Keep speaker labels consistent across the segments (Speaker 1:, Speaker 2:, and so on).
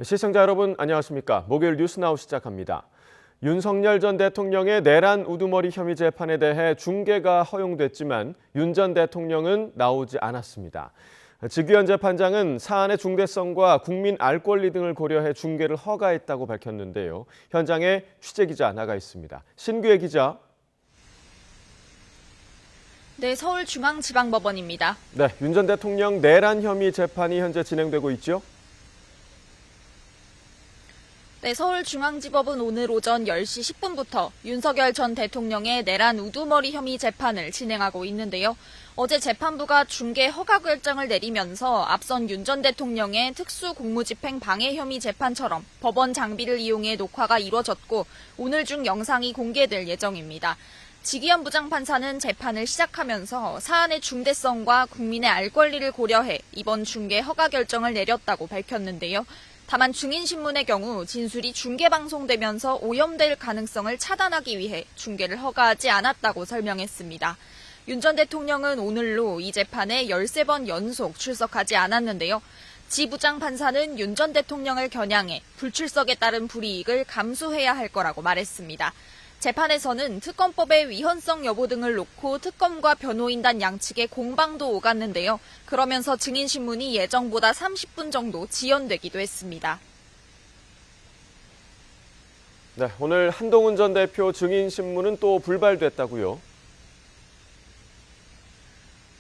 Speaker 1: 시청자 여러분 안녕하십니까. 목요일 뉴스나우 시작합니다. 윤석열 전 대통령의 내란 우두머리 혐의 재판에 대해 중계가 허용됐지만 윤 전 대통령은 나오지 않았습니다. 직위원 재판장은 사안의 중대성과 국민 알 권리 등을 고려해 중계를 허가했다고 밝혔는데요. 현장에 취재기자 나가 있습니다. 신규혜 기자.
Speaker 2: 네, 서울중앙지방법원입니다.
Speaker 1: 네, 윤 전 대통령 내란 혐의 재판이 현재 진행되고 있죠?
Speaker 2: 네, 서울중앙지법은 오늘 오전 10시 10분부터 윤석열 전 대통령의 내란 우두머리 혐의 재판을 진행하고 있는데요. 어제 재판부가 중계 허가 결정을 내리면서 앞선 윤 전 대통령의 특수공무집행 방해 혐의 재판처럼 법원 장비를 이용해 녹화가 이뤄졌고 오늘 중 영상이 공개될 예정입니다. 지기현 부장판사는 재판을 시작하면서 사안의 중대성과 국민의 알 권리를 고려해 이번 중계 허가 결정을 내렸다고 밝혔는데요. 다만 증인신문의 경우 진술이 중계방송되면서 오염될 가능성을 차단하기 위해 중계를 허가하지 않았다고 설명했습니다. 윤 전 대통령은 오늘로 이 재판에 13번 연속 출석하지 않았는데요. 지 부장판사는 윤 전 대통령을 겨냥해 불출석에 따른 불이익을 감수해야 할 거라고 말했습니다. 재판에서는 특검법의 위헌성 여부 등을 놓고 특검과 변호인단 양측의 공방도 오갔는데요. 그러면서 증인신문이 예정보다 30분 정도 지연되기도 했습니다.
Speaker 1: 네, 오늘 한동훈 전 대표 증인신문은 또 불발됐다고요?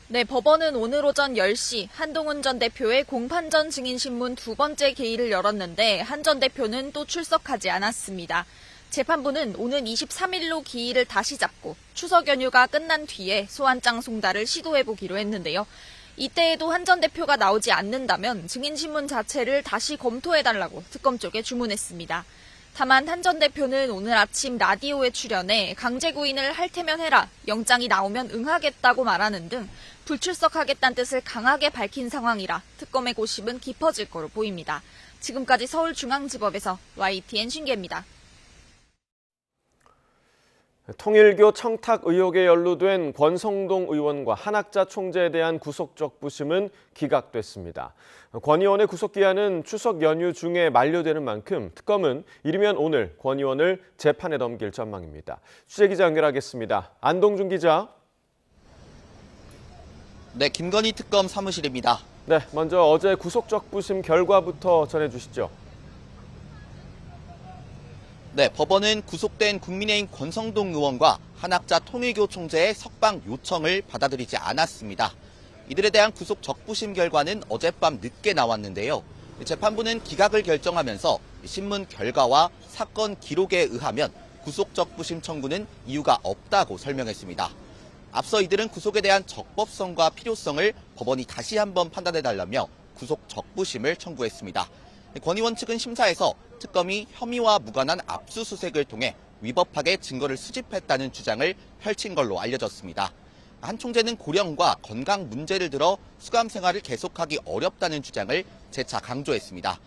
Speaker 2: 네, 법원은 오늘 오전 10시 한동훈 전 대표의 공판전 증인신문 두 번째 개의를 열었는데 한 전 대표는 또 출석하지 않았습니다. 재판부는 오는 23일로 기일을 다시 잡고 추석 연휴가 끝난 뒤에 소환장 송달을 시도해보기로 했는데요. 이때에도 한 전 대표가 나오지 않는다면 증인신문 자체를 다시 검토해달라고 특검 쪽에 주문했습니다. 다만 한 전 대표는 오늘 아침 라디오에 출연해 강제 구인을 할 테면 해라, 영장이 나오면 응하겠다고 말하는 등 불출석하겠다는 뜻을 강하게 밝힌 상황이라 특검의 고심은 깊어질 거로 보입니다. 지금까지 서울중앙지법에서 YTN 신기혜입니다.
Speaker 1: 통일교 청탁 의혹에 연루된 권성동 의원과 한학자 총재에 대한 구속적 부심은 기각됐습니다. 권 의원의 구속기한은 추석 연휴 중에 만료되는 만큼 특검은 이르면 오늘 권 의원을 재판에 넘길 전망입니다. 취재기자 연결하겠습니다. 안동준 기자.
Speaker 3: 네, 김건희 특검 사무실입니다.
Speaker 1: 네, 먼저 어제 구속적 부심 결과부터 전해주시죠.
Speaker 3: 네, 법원은 구속된 국민의힘 권성동 의원과 한학자 통일교 총재의 석방 요청을 받아들이지 않았습니다. 이들에 대한 구속 적부심 결과는 어젯밤 늦게 나왔는데요. 재판부는 기각을 결정하면서 신문 결과와 사건 기록에 의하면 구속 적부심 청구는 이유가 없다고 설명했습니다. 앞서 이들은 구속에 대한 적법성과 필요성을 법원이 다시 한번 판단해달라며 구속 적부심을 청구했습니다. 권 의원 측은 심사에서 특검이 혐의와 무관한 압수수색을 통해 위법하게 증거를 수집했다는 주장을 펼친 걸로 알려졌습니다. 한 총재는 고령과 건강 문제를 들어 수감 생활을 계속하기 어렵다는 주장을 재차 강조했습니다.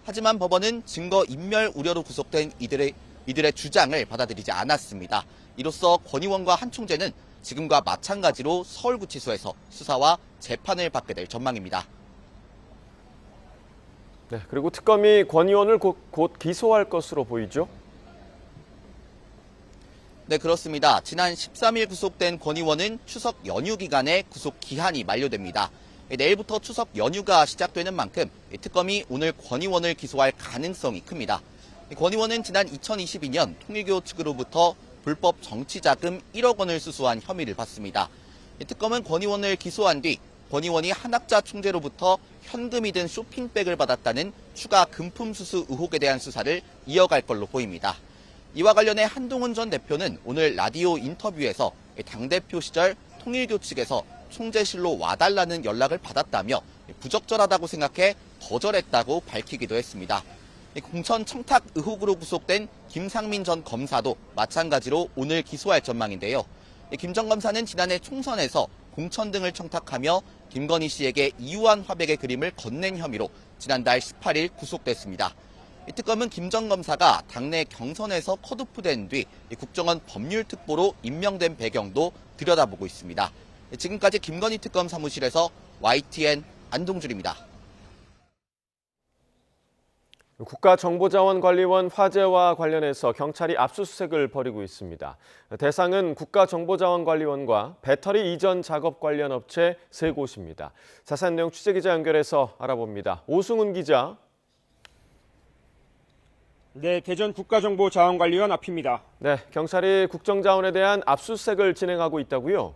Speaker 3: 하지만 법원은 증거 인멸 우려로 구속된 이들의 주장을 받아들이지 않았습니다. 이로써 권 의원과 한 총재는 지금과 마찬가지로 서울구치소에서 수사와 재판을 받게 될 전망입니다.
Speaker 1: 네, 그리고 특검이 권 의원을 곧 기소할 것으로 보이죠?
Speaker 3: 네, 그렇습니다. 지난 13일 구속된 권 의원은 추석 연휴 기간에 구속 기한이 만료됩니다. 내일부터 추석 연휴가 시작되는 만큼 특검이 오늘 권 의원을 기소할 가능성이 큽니다. 권 의원은 지난 2022년 통일교 측으로부터 불법 정치자금 1억 원을 수수한 혐의를 받습니다. 특검은 권 의원을 기소한 뒤 권 의원이 한학자 총재로부터 현금이 든 쇼핑백을 받았다는 추가 금품 수수 의혹에 대한 수사를 이어갈 걸로 보입니다. 이와 관련해 한동훈 전 대표는 오늘 라디오 인터뷰에서 당대표 시절 통일교 측에서 총재실로 와달라는 연락을 받았다며 부적절하다고 생각해 거절했다고 밝히기도 했습니다. 공천 청탁 의혹으로 구속된 김상민 전 검사도 마찬가지로 오늘 기소할 전망인데요. 김 전 검사는 지난해 총선에서 공천 등을 청탁하며 김건희 씨에게 이유한 화백의 그림을 건넨 혐의로 지난달 18일 구속됐습니다. 특검은 김 전 검사가 당내 경선에서 컷오프된 뒤 국정원 법률특보로 임명된 배경도 들여다보고 있습니다. 지금까지 김건희 특검 사무실에서 YTN 안동준입니다.
Speaker 1: 국가정보자원관리원 화재와 관련해서 경찰이 압수수색을 벌이고 있습니다. 대상은 국가정보자원관리원과 배터리 이전 작업 관련 업체 3곳입니다. 자세한 내용 취재기자 연결해서 알아봅니다. 오승훈 기자.
Speaker 4: 네, 대전 국가정보자원관리원 앞입니다.
Speaker 1: 네, 경찰이 국정자원에 대한 압수수색을 진행하고 있다고요?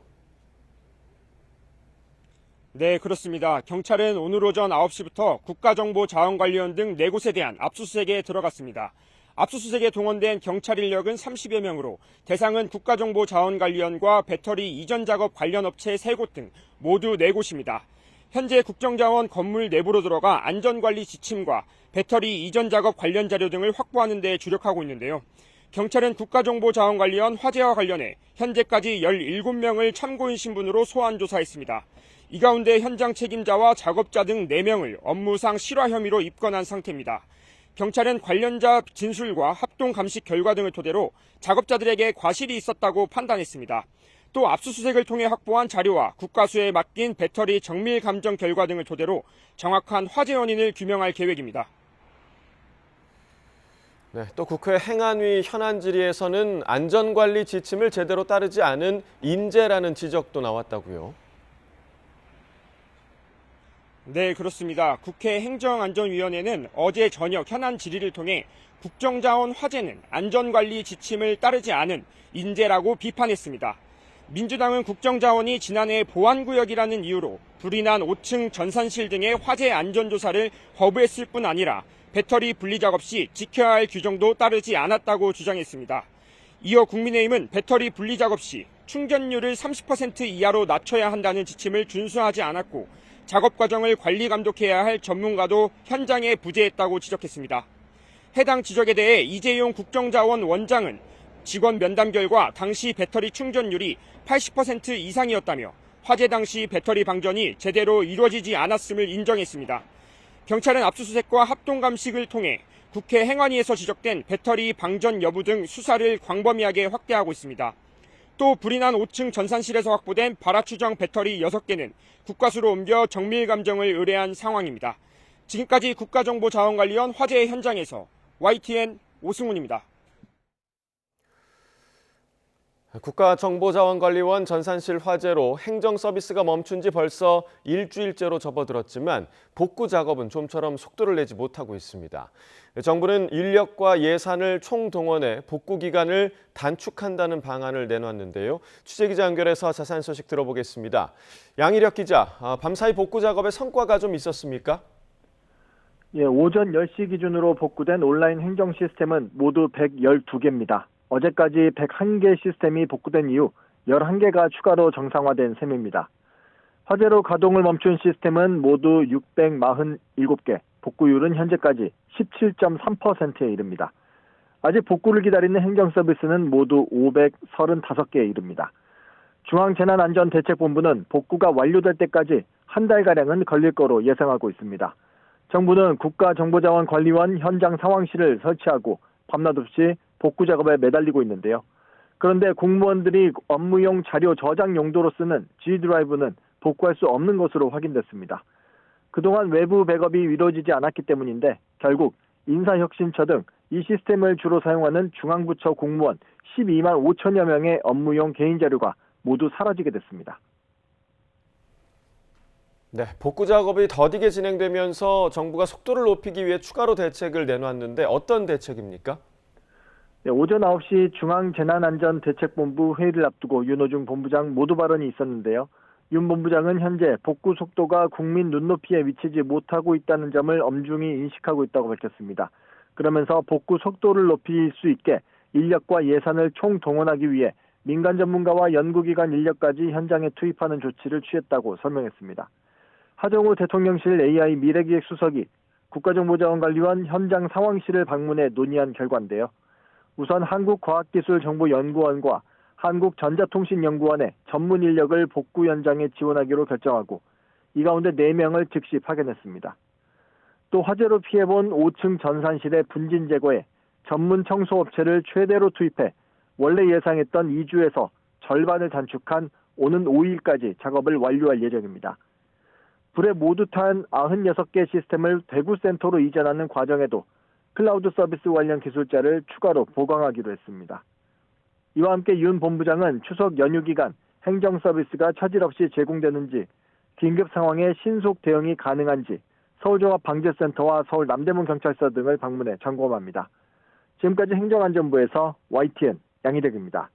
Speaker 4: 네, 그렇습니다. 경찰은 오늘 오전 9시부터 국가정보자원관리원 등 4곳에 대한 압수수색에 들어갔습니다. 압수수색에 동원된 경찰 인력은 30여 명으로 대상은 국가정보자원관리원과 배터리 이전 작업 관련 업체 3곳 등 모두 4곳입니다. 현재 국정자원 건물 내부로 들어가 안전관리 지침과 배터리 이전 작업 관련 자료 등을 확보하는 데 주력하고 있는데요. 경찰은 국가정보자원관리원 화재와 관련해 현재까지 17명을 참고인 신분으로 소환 조사했습니다. 이 가운데 현장 책임자와 작업자 등 4명을 업무상 실화 혐의로 입건한 상태입니다. 경찰은 관련자 진술과 합동 감식 결과 등을 토대로 작업자들에게 과실이 있었다고 판단했습니다. 또 압수수색을 통해 확보한 자료와 국가수에 맡긴 배터리 정밀 감정 결과 등을 토대로 정확한 화재 원인을 규명할 계획입니다.
Speaker 1: 네, 또 국회 행안위 현안 질의에서는 안전관리 지침을 제대로 따르지 않은 인재라는 지적도 나왔다고요.
Speaker 4: 네, 그렇습니다. 국회 행정안전위원회는 어제 저녁 현안 질의를 통해 국정자원 화재는 안전관리 지침을 따르지 않은 인재라고 비판했습니다. 민주당은 국정자원이 지난해 보안구역이라는 이유로 불이 난 5층 전산실 등의 화재 안전조사를 거부했을 뿐 아니라 배터리 분리 작업 시 지켜야 할 규정도 따르지 않았다고 주장했습니다. 이어 국민의힘은 배터리 분리 작업 시 충전율을 30% 이하로 낮춰야 한다는 지침을 준수하지 않았고 작업 과정을 관리 감독해야 할 전문가도 현장에 부재했다고 지적했습니다. 해당 지적에 대해 이재용 국정자원 원장은 직원 면담 결과 당시 배터리 충전율이 80% 이상이었다며 화재 당시 배터리 방전이 제대로 이루어지지 않았음을 인정했습니다. 경찰은 압수수색과 합동감식을 통해 국회 행안위에서 지적된 배터리 방전 여부 등 수사를 광범위하게 확대하고 있습니다. 또 불이 난 5층 전산실에서 확보된 발화추정 배터리 6개는 국과수로 옮겨 정밀 감정을 의뢰한 상황입니다. 지금까지 국가정보자원관리원 화재 현장에서 YTN 오승훈입니다.
Speaker 1: 국가정보자원관리원 전산실 화재로 행정 서비스가 멈춘 지 벌써 일주일째로 접어들었지만 복구 작업은 좀처럼 속도를 내지 못하고 있습니다. 정부는 인력과 예산을 총동원해 복구 기간을 단축한다는 방안을 내놨는데요. 취재기자 연결해서 자세한 소식 들어보겠습니다. 양희력 기자, 밤사이 복구 작업에 성과가 좀 있었습니까?
Speaker 5: 예, 오전 10시 기준으로 복구된 온라인 행정 시스템은 모두 112개입니다. 어제까지 101개 시스템이 복구된 이후 11개가 추가로 정상화된 셈입니다. 화재로 가동을 멈춘 시스템은 모두 647개, 복구율은 현재까지 17.3%에 이릅니다. 아직 복구를 기다리는 행정 서비스는 모두 535개에 이릅니다. 중앙재난안전대책본부는 복구가 완료될 때까지 한 달가량은 걸릴 거로 예상하고 있습니다. 정부는 국가정보자원관리원 현장 상황실을 설치하고 밤낮 없이 복구 작업에 매달리고 있는데요. 그런데 공무원들이 업무용 자료 저장 용도로 쓰는 G드라이브는 복구할 수 없는 것으로 확인됐습니다. 그동안 외부 백업이 이루어지지 않았기 때문인데 결국 인사혁신처 등 이 시스템을 주로 사용하는 중앙부처 공무원 12만 5천여 명의 업무용 개인 자료가 모두 사라지게 됐습니다.
Speaker 1: 네, 복구 작업이 더디게 진행되면서 정부가 속도를 높이기 위해 추가로 대책을 내놨는데 어떤 대책입니까?
Speaker 5: 네, 오전 9시 중앙재난안전대책본부 회의를 앞두고 윤호중 본부장 모두 발언이 있었는데요. 윤 본부장은 현재 복구 속도가 국민 눈높이에 미치지 못하고 있다는 점을 엄중히 인식하고 있다고 밝혔습니다. 그러면서 복구 속도를 높일 수 있게 인력과 예산을 총동원하기 위해 민간 전문가와 연구기관 인력까지 현장에 투입하는 조치를 취했다고 설명했습니다. 하정우 대통령실 AI 미래기획 수석이 국가정보자원관리원 현장 상황실을 방문해 논의한 결과인데요. 우선 한국과학기술정보연구원과 한국전자통신연구원의 전문 인력을 복구 현장에 지원하기로 결정하고 이 가운데 4명을 즉시 파견했습니다. 또 화재로 피해본 5층 전산실의 분진 제거에 전문 청소업체를 최대로 투입해 원래 예상했던 2주에서 절반을 단축한 오는 5일까지 작업을 완료할 예정입니다. 불에 모두 탄 96개 시스템을 대구센터로 이전하는 과정에도 클라우드 서비스 관련 기술자를 추가로 보강하기로 했습니다. 이와 함께 윤 본부장은 추석 연휴 기간 행정 서비스가 차질 없이 제공되는지, 긴급 상황에 신속 대응이 가능한지 서울종합방재센터와 서울 남대문 경찰서 등을 방문해 점검합니다. 지금까지 행정안전부에서 YTN 양희덕입니다.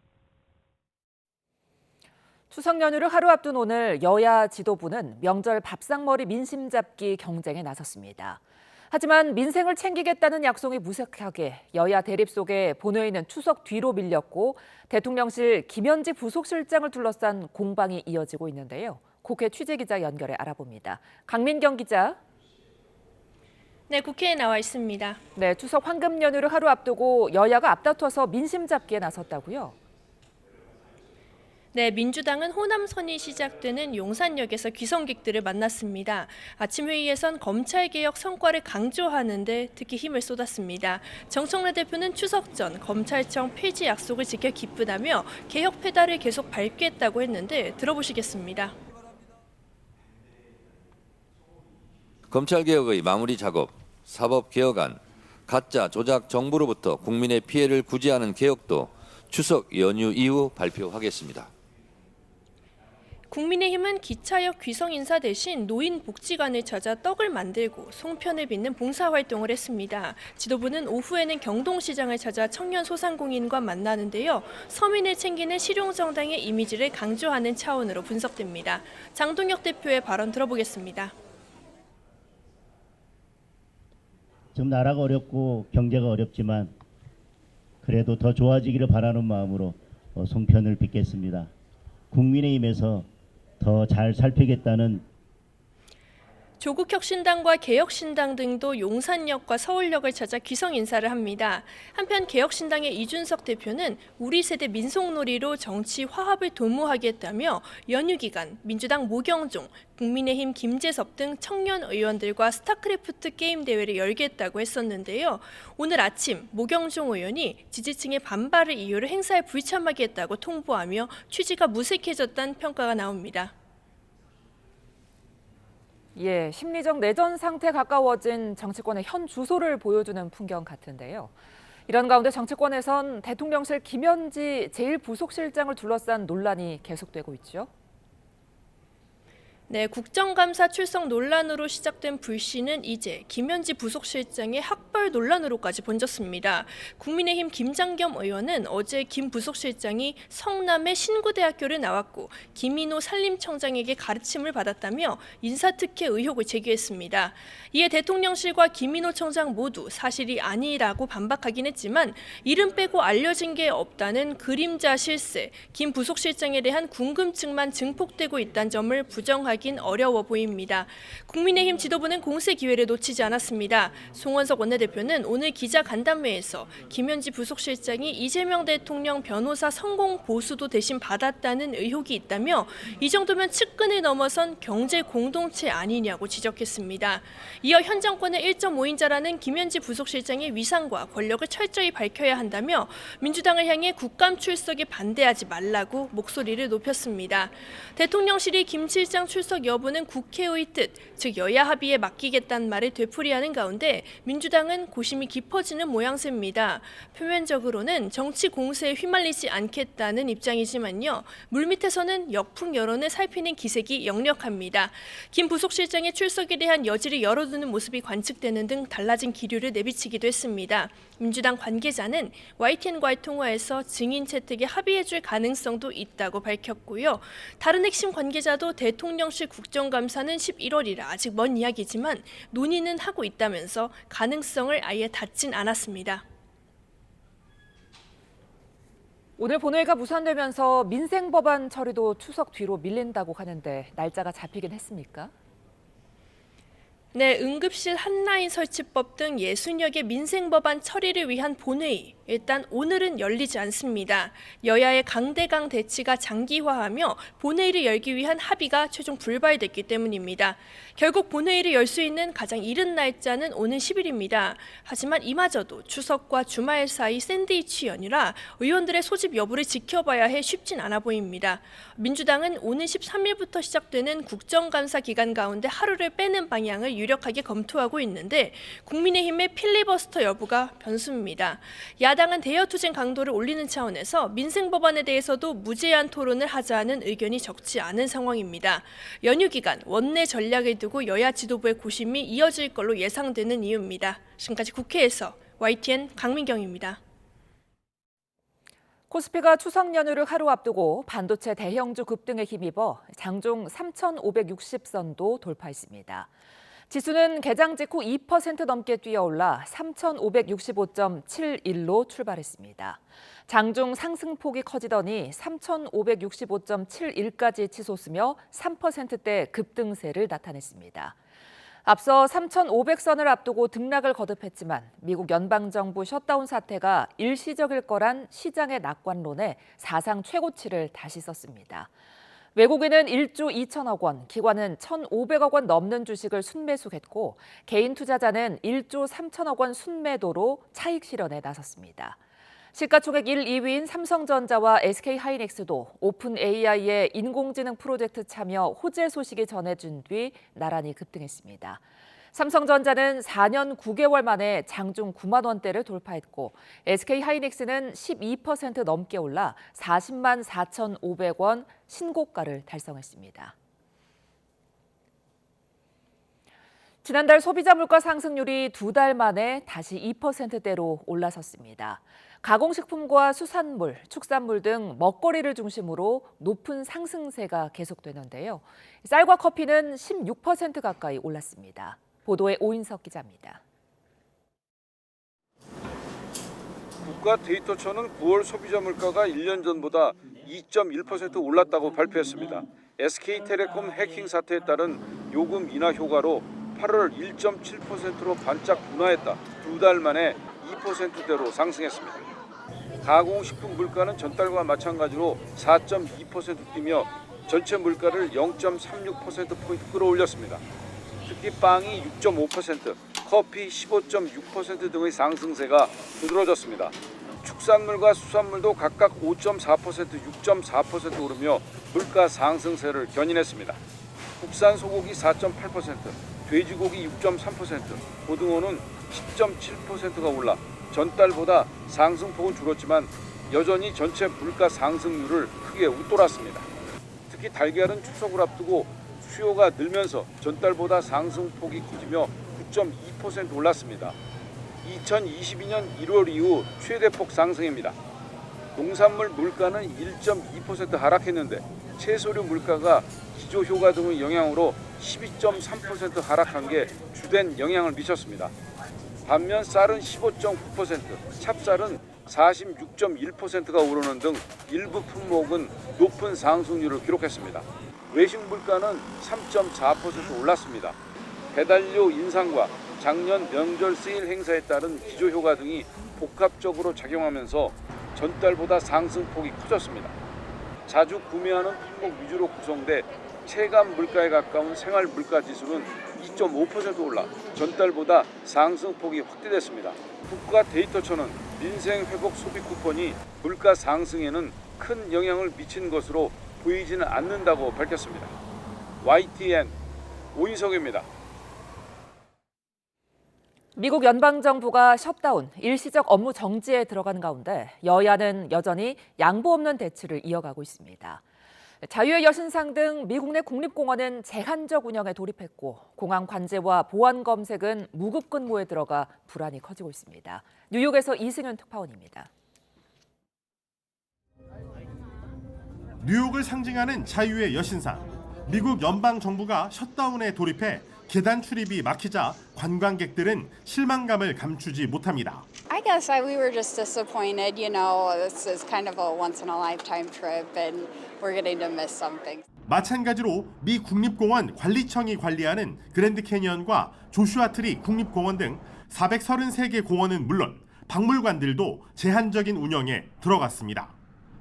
Speaker 6: 추석 연휴를 하루 앞둔 오늘 여야 지도부는 명절 밥상머리 민심 잡기 경쟁에 나섰습니다. 하지만 민생을 챙기겠다는 약속이 무색하게 여야 대립 속에 본회의는 추석 뒤로 밀렸고 대통령실 김현지 부속실장을 둘러싼 공방이 이어지고 있는데요. 국회 취재기자 연결해 알아봅니다. 강민경 기자.
Speaker 7: 네, 국회에 나와 있습니다.
Speaker 6: 네, 추석 황금 연휴를 하루 앞두고 여야가 앞다퉈서 민심 잡기에 나섰다고요?
Speaker 7: 네, 민주당은 호남선이 시작되는 용산역에서 귀성객들을 만났습니다. 아침 회의에선 검찰개혁 성과를 강조하는 데 특히 힘을 쏟았습니다. 정청래 대표는 추석 전 검찰청 폐지 약속을 지켜 기쁘다며 개혁 페달을 계속 밟겠다고 했는데 들어보시겠습니다.
Speaker 8: 검찰개혁의 마무리 작업, 사법개혁안, 가짜 조작 정보로부터 국민의 피해를 구제하는 개혁도 추석 연휴 이후 발표하겠습니다.
Speaker 7: 국민의힘은 기차역 귀성 인사 대신 노인복지관을 찾아 떡을 만들고 송편을 빚는 봉사활동을 했습니다. 지도부는 오후에는 경동시장을 찾아 청년 소상공인과 만나는데요. 서민을 챙기는 실용정당의 이미지를 강조하는 차원으로 분석됩니다. 장동혁 대표의 발언 들어보겠습니다.
Speaker 9: 지금 나라가 어렵고 경제가 어렵지만 그래도 더 좋아지기를 바라는 마음으로 송편을 빚겠습니다. 국민의힘에서 더 잘 살피겠다는
Speaker 7: 조국혁신당과 개혁신당 등도 용산역과 서울역을 찾아 귀성 인사를 합니다. 한편 개혁신당의 이준석 대표는 우리 세대 민속놀이로 정치 화합을 도모하겠다며 연휴 기간 민주당 모경종, 국민의힘 김재섭 등 청년 의원들과 스타크래프트 게임 대회를 열겠다고 했었는데요. 오늘 아침 모경종 의원이 지지층의 반발을 이유로 행사에 불참하겠다고 통보하며 취지가 무색해졌다는 평가가 나옵니다.
Speaker 6: 예, 심리적 내전 상태에 가까워진 정치권의 현 주소를 보여주는 풍경 같은데요. 이런 가운데 정치권에선 대통령실 김현지 제1부속실장을 둘러싼 논란이 계속되고 있죠.
Speaker 7: 네, 국정감사 출석 논란으로 시작된 불씨는 이제 김현지 부속실장의 학벌 논란으로까지 번졌습니다. 국민의힘 김장겸 의원은 어제 김 부속실장이 성남의 신구대학교를 나왔고 김인호 산림청장에게 가르침을 받았다며 인사특혜 의혹을 제기했습니다. 이에 대통령실과 김인호 청장 모두 사실이 아니라고 반박하긴 했지만 이름 빼고 알려진 게 없다는 그림자 실세, 김 부속실장에 대한 궁금증만 증폭되고 있다는 점을 부정하기 어려워 보입니다. 국민의힘 지도부는 공세 기회를 놓치지 않았습니다. 송원석 원내대표는 오늘 기자 간담회에서 김현지 부속실장이 이재명 대통령 변호사 성공 보수도 대신 받았다는 의혹이 있다며 이 정도면 측근을 넘어선 경제 공동체 아니냐고 지적했습니다. 이어 현 정권의 1.5인자라는 김현지 부속실장의 위상과 권력을 철저히 밝혀야 한다며 민주당을 향해 국감 출석에 반대하지 말라고 목소리를 높였습니다. 대통령실이 김 실장 출석 여부는 국회의 뜻, 즉 여야 합의에 맡기겠다는 말을 되풀이하는 가운데 민주당은 고심이 깊어지는 모양새입니다. 표면적으로는 정치 공세에 휘말리지 않겠다는 입장이지만요. 물밑에서는 역풍 여론을 살피는 기색이 역력합니다. 김 부속실장의 출석에 대한 여지를 열어두는 모습이 관측되는 등 달라진 기류를 내비치기도 했습니다. 민주당 관계자는 YTN과의 통화에서 증인 채택에 합의해줄 가능성도 있다고 밝혔고요. 다른 핵심 관계자도 대통령실 국정감사는 11월이라 아직 먼 이야기지만 논의는 하고 있다면서 가능성을 아예 닫진 않았습니다.
Speaker 6: 오늘 본회의가 무산되면서 민생 법안 처리도 추석 뒤로 밀린다고 하는데 날짜가 잡히긴 했습니까?
Speaker 7: 네, 응급실 한라인 설치법 등 60여 개 민생 법안 처리를 위한 본회의, 일단 오늘은 열리지 않습니다. 여야의 강대강 대치가 장기화하며 본회의를 열기 위한 합의가 최종 불발됐기 때문입니다. 결국 본회의를 열 수 있는 가장 이른 날짜는 오는 10일입니다. 하지만 이마저도 추석과 주말 사이 샌드위치 연휴라 의원들의 소집 여부를 지켜봐야 해 쉽진 않아 보입니다. 민주당은 오는 13일부터 시작되는 국정감사 기간 가운데 하루를 빼는 방향을 유력하게 검토하고 있는데 국민의힘의 필리버스터 여부가 변수입니다. 야당은 대여투쟁 강도를 올리는 차원에서 민생 법안에 대해서도 무제한 토론을 하자는 의견이 적지 않은 상황입니다. 연휴 기간 원내 전략을 두고 여야 지도부의 고심이 이어질 걸로 예상되는 이유입니다. 지금까지 국회에서 YTN 강민경입니다.
Speaker 6: 코스피가 추석 연휴를 하루 앞두고 반도체 대형주 급등에 힘입어 장중 3,560선도 돌파했습니다. 지수는 개장 직후 2% 넘게 뛰어올라 3,565.71로 출발했습니다. 장중 상승폭이 커지더니 3,565.71까지 치솟으며 3%대 급등세를 나타냈습니다. 앞서 3,500선을 앞두고 등락을 거듭했지만 미국 연방정부 셧다운 사태가 일시적일 거란 시장의 낙관론에 사상 최고치를 다시 썼습니다. 외국인은 1조 2천억 원, 기관은 1,500억 원 넘는 주식을 순매수했고 개인 투자자는 1조 3천억 원 순매도로 차익 실현에 나섰습니다. 시가총액 1, 2위인 삼성전자와 SK하이닉스도 오픈 AI의 인공지능 프로젝트 참여 호재 소식이 전해진 뒤 나란히 급등했습니다. 삼성전자는 4년 9개월 만에 장중 9만 원대를 돌파했고 SK하이닉스는 12% 넘게 올라 40만 4,500원 신고가를 달성했습니다. 지난달 소비자 물가 상승률이 2달 만에 다시 2%대로 올라섰습니다. 가공식품과 수산물, 축산물 등 먹거리를 중심으로 높은 상승세가 계속되는데요. 쌀과 커피는 16% 가까이 올랐습니다. 보도에 오인석 기자입니다.
Speaker 10: 국가데이터처는 9월 소비자 물가가 1년 전보다 2.1% 올랐다고 발표했습니다. SK텔레콤 해킹 사태에 따른 요금 인하 효과로 8월 1.7%로 반짝 둔화했다. 2달 만에 2%대로 상승했습니다. 가공식품 물가는 전달과 마찬가지로 4.2% 뛰며 전체 물가를 0.36%포인트 끌어올렸습니다. 특히 빵이 6.5%, 커피 15.6% 등의 상승세가 두드러졌습니다. 축산물과 수산물도 각각 5.4%, 6.4% 오르며 물가 상승세를 견인했습니다. 국산 소고기 4.8%, 돼지고기 6.3%, 고등어는 10.7%가 올라 전달보다 상승폭은 줄었지만 여전히 전체 물가 상승률을 크게 웃돌았습니다. 특히 달걀은 추석을 앞두고 수요가 늘면서 전달보다 상승폭이 커지며 9.2% 올랐습니다. 2022년 1월 이후 최대폭 상승입니다. 농산물 물가는 1.2% 하락했는데 채소류 물가가 기조효과 등의 영향으로 12.3% 하락한 게 주된 영향을 미쳤습니다. 반면 쌀은 15.9%, 찹쌀은 46.1%가 오르는 등 일부 품목은 높은 상승률을 기록했습니다. 외식 물가는 3.4% 올랐습니다. 배달료 인상과 작년 명절 세일 행사에 따른 기조효과 등이 복합적으로 작용하면서 전달보다 상승폭이 커졌습니다. 자주 구매하는 품목 위주로 구성돼 체감 물가에 가까운 생활 물가 지수는 2.5% 올라 전달보다 상승폭이 확대됐습니다. 국가데이터처는 민생 회복 소비 쿠폰이 물가 상승에는 큰 영향을 미친 것으로 보이지는 않는다고 밝혔습니다. YTN 오인석입니다.
Speaker 6: 미국 연방정부가 셧다운, 일시적 업무 정지에 들어간 가운데 여야는 여전히 양보 없는 대치를 이어가고 있습니다. 자유의 여신상 등 미국 내 국립공원은 제한적 운영에 돌입했고 공항 관제와 보안 검색은 무급 근무에 들어가 불안이 커지고 있습니다. 뉴욕에서 이승윤 특파원입니다.
Speaker 11: 뉴욕을 상징하는 자유의 여신상. 미국 연방정부가 셧다운에 돌입해 계단 출입이 막히자 관광객들은 실망감을 감추지 못합니다.
Speaker 12: I guess we were just disappointed. This is kind of a once-in-a-lifetime trip and we're getting to miss something.
Speaker 11: 마찬가지로 미 국립공원 관리청이 관리하는 그랜드 캐니언과 조슈아 트리 국립공원 등 433개 공원은 물론 박물관들도 제한적인 운영에 들어갔습니다.